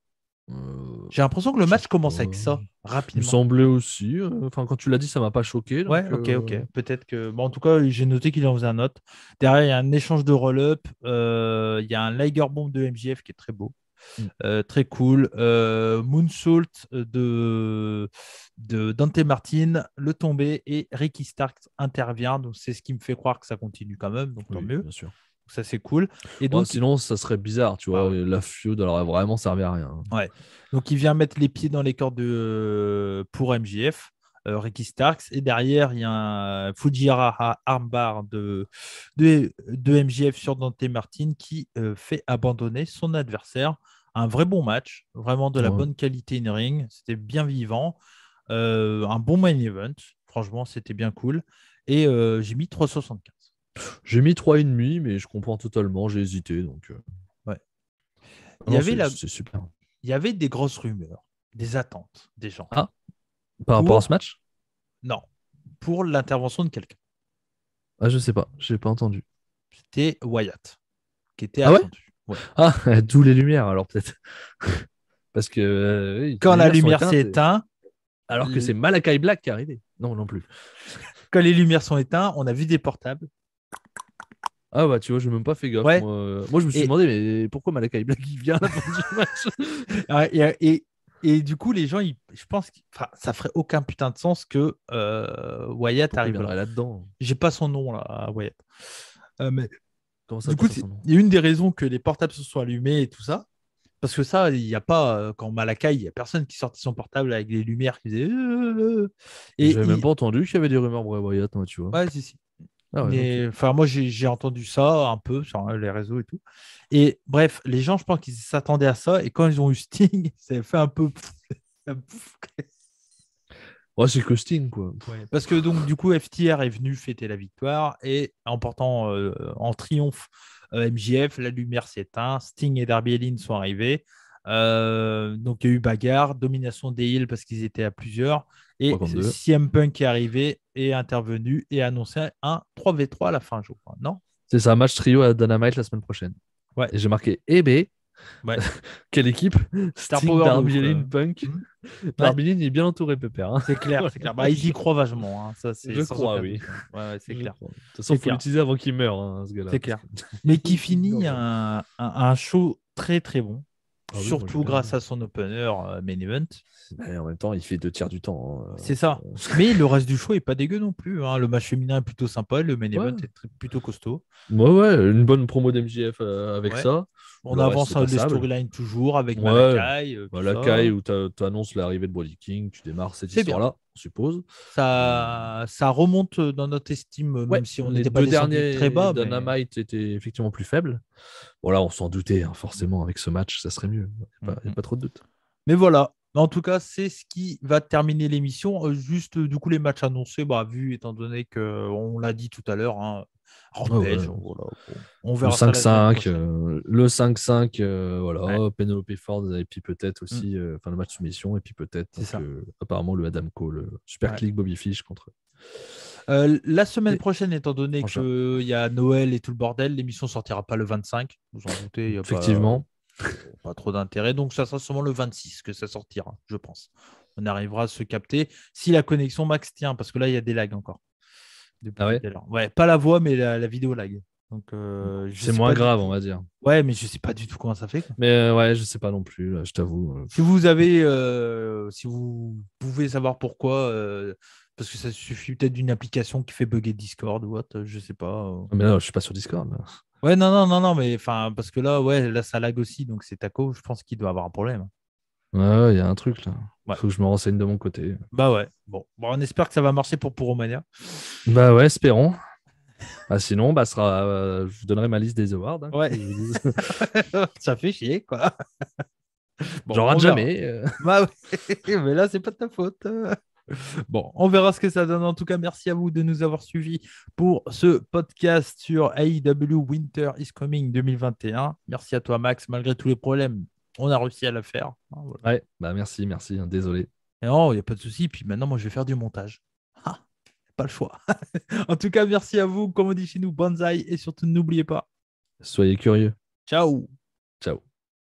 J'ai l'impression que le je match sais commence pas. avec ça, Il me rapidement. semblait aussi. Enfin, quand tu l'as dit, ça m'a pas choqué. Ouais, Donc, ok. Peut-être que. Bon, en tout cas, j'ai noté qu'il en faisait un autre. Derrière, il y a un échange de roll-up. Il y a un Liger Bomb de MJF qui est très beau. Très cool. Moonsault de Dante Martin, le tombé et Ricky Stark intervient. Donc, c'est ce qui me fait croire que ça continue quand même. Donc, tant oui, mieux. bien sûr. Ça, c'est cool. Et Ouais, donc, sinon, ça serait bizarre, tu vois. Ah ouais. La feud, elle aurait vraiment servi à rien. Ouais. Donc, il vient mettre les pieds dans les cordes pour MJF, Ricky Starks. Et derrière, il y a un Fujiwara armbar de MJF sur Dante Martin qui fait abandonner son adversaire. Un vrai bon match, vraiment de la Ouais. bonne qualité in-ring. C'était bien vivant. Un bon main event. Franchement, c'était bien cool. Et j'ai mis 3,75. J'ai mis 3,5, mais je comprends totalement. J'ai hésité. Donc, Ouais. non, c'est super. Il y avait des grosses rumeurs, des attentes des gens. Ah, par rapport à ce match? Non, pour l'intervention de quelqu'un. Ah, je sais pas. J'ai pas entendu. C'était Wyatt, qui était Ah ouais attendu. Ouais. Ah, d'où les lumières, alors peut-être. Parce que oui, Quand la sont lumière éteintes, s'est éteinte, alors que c'est Malakai Black qui est arrivé. Non, non plus. quand les lumières sont éteintes, on a vu des portables. Ah bah tu vois, j'ai même pas fait gaffe. Ouais. Moi, je me suis demandé, mais pourquoi Malakai Black il vient à la fin du match? Et du coup, les gens, je pense que ça ferait aucun putain de sens que Wyatt Pourquoi il arrive viendrait là. là-dedans? J'ai pas son nom là, à Wyatt. Mais Comment ça, du t'as coup, pas son nom? il y a une des raisons que les portables se sont allumés et tout ça. Parce que ça, il n'y a pas, quand Malakai, il n'y a personne qui sortait son portable avec les lumières qui faisaient. Et J'avais même pas entendu qu'il y avait des rumeurs Bray Wyatt, moi, tu vois. Ouais, si. Ah ouais, Mais, ok. enfin, moi, j'ai entendu ça un peu sur les réseaux et tout. Et bref, les gens, je pense qu'ils s'attendaient à ça. Et quand ils ont eu Sting, ça a fait un peu. Ouais, c'est que Sting, quoi. Ouais. Parce que donc, du coup, FTR est venu fêter la victoire et en portant en triomphe MJF, la lumière s'éteint. Sting et Darby Allin sont arrivés. Donc, il y a eu bagarre, domination des Heels parce qu'ils étaient à plusieurs. Et 3 contre 2. CM Punk est arrivé et intervenu et a annoncé un 3v3 à la fin, je crois. Non? C'est ça, match trio à Dynamite la semaine prochaine. Ouais. Et j'ai marqué EB. Ouais. Quelle équipe? Star Sting, Power Darby de ouf, Allin, Punk. Ouais. Darby Allin, il est bien entouré, Pépère, hein. C'est clair, c'est clair. Bah, il y croit vachement. Hein. Ça, c'est Je sans crois, aucun oui. doute. Ouais, c'est Je clair. crois. De toute façon, il faut clair. l'utiliser avant qu'il meure, hein, ce gars-là. C'est clair. Mais qui finit un show très très bon. Ah oui, Surtout moi, j'ai grâce bien. à son opener main event. Mais en même temps, il fait 2 tiers du temps, hein. C'est ça. Mais le reste du show est pas dégueu non plus. Hein. Le match féminin est plutôt sympa. Le main event est plutôt costaud. Ouais, une bonne promo d'MJF avec Ouais. ça. On Le avance reste, c'est les passable. storylines toujours avec Ouais. Malakai. Malakai, où tu annonces l'arrivée de Brody King, tu démarres cette C'est bien. histoire-là, on suppose. Ça remonte dans notre estime, même si on les n'était pas deux descendu derniers très bas. Mais... Dynamite étaient effectivement plus faibles. Voilà, on s'en doutait, hein, forcément, avec ce match, ça serait mieux. Il n'y a pas trop de doute. Mais voilà. En tout cas, c'est ce qui va terminer l'émission. Juste, du coup, les matchs annoncés, vu étant donné qu'on l'a dit tout à l'heure, hein, Rampage, ouais. voilà. Bon, on Le verra ça la semaine 5-5, prochaine. le 5-5, voilà, Ouais. Penelope Ford, et puis peut-être Mm, aussi, enfin le match soumission, et puis peut-être c'est donc ça. apparemment le Adam Cole, Super Ouais. Click Bobby Fish contre. La semaine Et prochaine, étant donné Franchement, qu'il y a Noël et tout le bordel, l'émission sortira pas le 25. Vous en doutez, il n'y a effectivement. pas trop d'intérêt. Donc, ça sera sûrement le 26 que ça sortira, je pense. On arrivera à se capter si la connexion max tient, parce que là, il y a des lags encore Ah depuis ouais, tout à l'heure. Ouais, pas la voix, mais la vidéo lag. Donc, je c'est sais moins pas du grave, on tout. va dire. Ouais, mais je sais pas du tout comment ça fait, quoi. Mais ouais, je sais pas non plus, là, je t'avoue. Si vous avez, si vous pouvez savoir pourquoi, parce que ça suffit peut-être d'une application qui fait bugger Discord ou autre, je sais pas. Mais là, je suis pas sur Discord, là. Ouais, non, mais enfin, parce que là, ouais, là, ça lag aussi, donc c'est Taco, je pense qu'il doit avoir un problème. Ouais, il y a un truc là. Ouais, Faut que je me renseigne de mon côté. bah ouais. Bon, on espère que ça va marcher pour Puromania. Bah ouais, espérons. Ah, sinon, bah, je vous donnerai ma liste des awards, hein, Ouais, que je vous dise. ça fait chier, quoi. Bon, J'en on rate verra. jamais. Bah ouais, mais là, c'est pas de ta faute. Bon, on verra ce que ça donne. En tout cas, merci à vous de nous avoir suivis pour ce podcast sur AEW Winter is Coming 2021. Merci à toi, Max. Malgré tous les problèmes, on a réussi à la faire. Voilà. Ouais, bah merci, hein, désolé. Et non, il n'y a pas de souci. Puis maintenant, moi, je vais faire du montage. Ah, pas le choix. En tout cas, merci à vous. Comme on dit chez nous, bonsaï. Et surtout, n'oubliez pas. Soyez curieux. Ciao.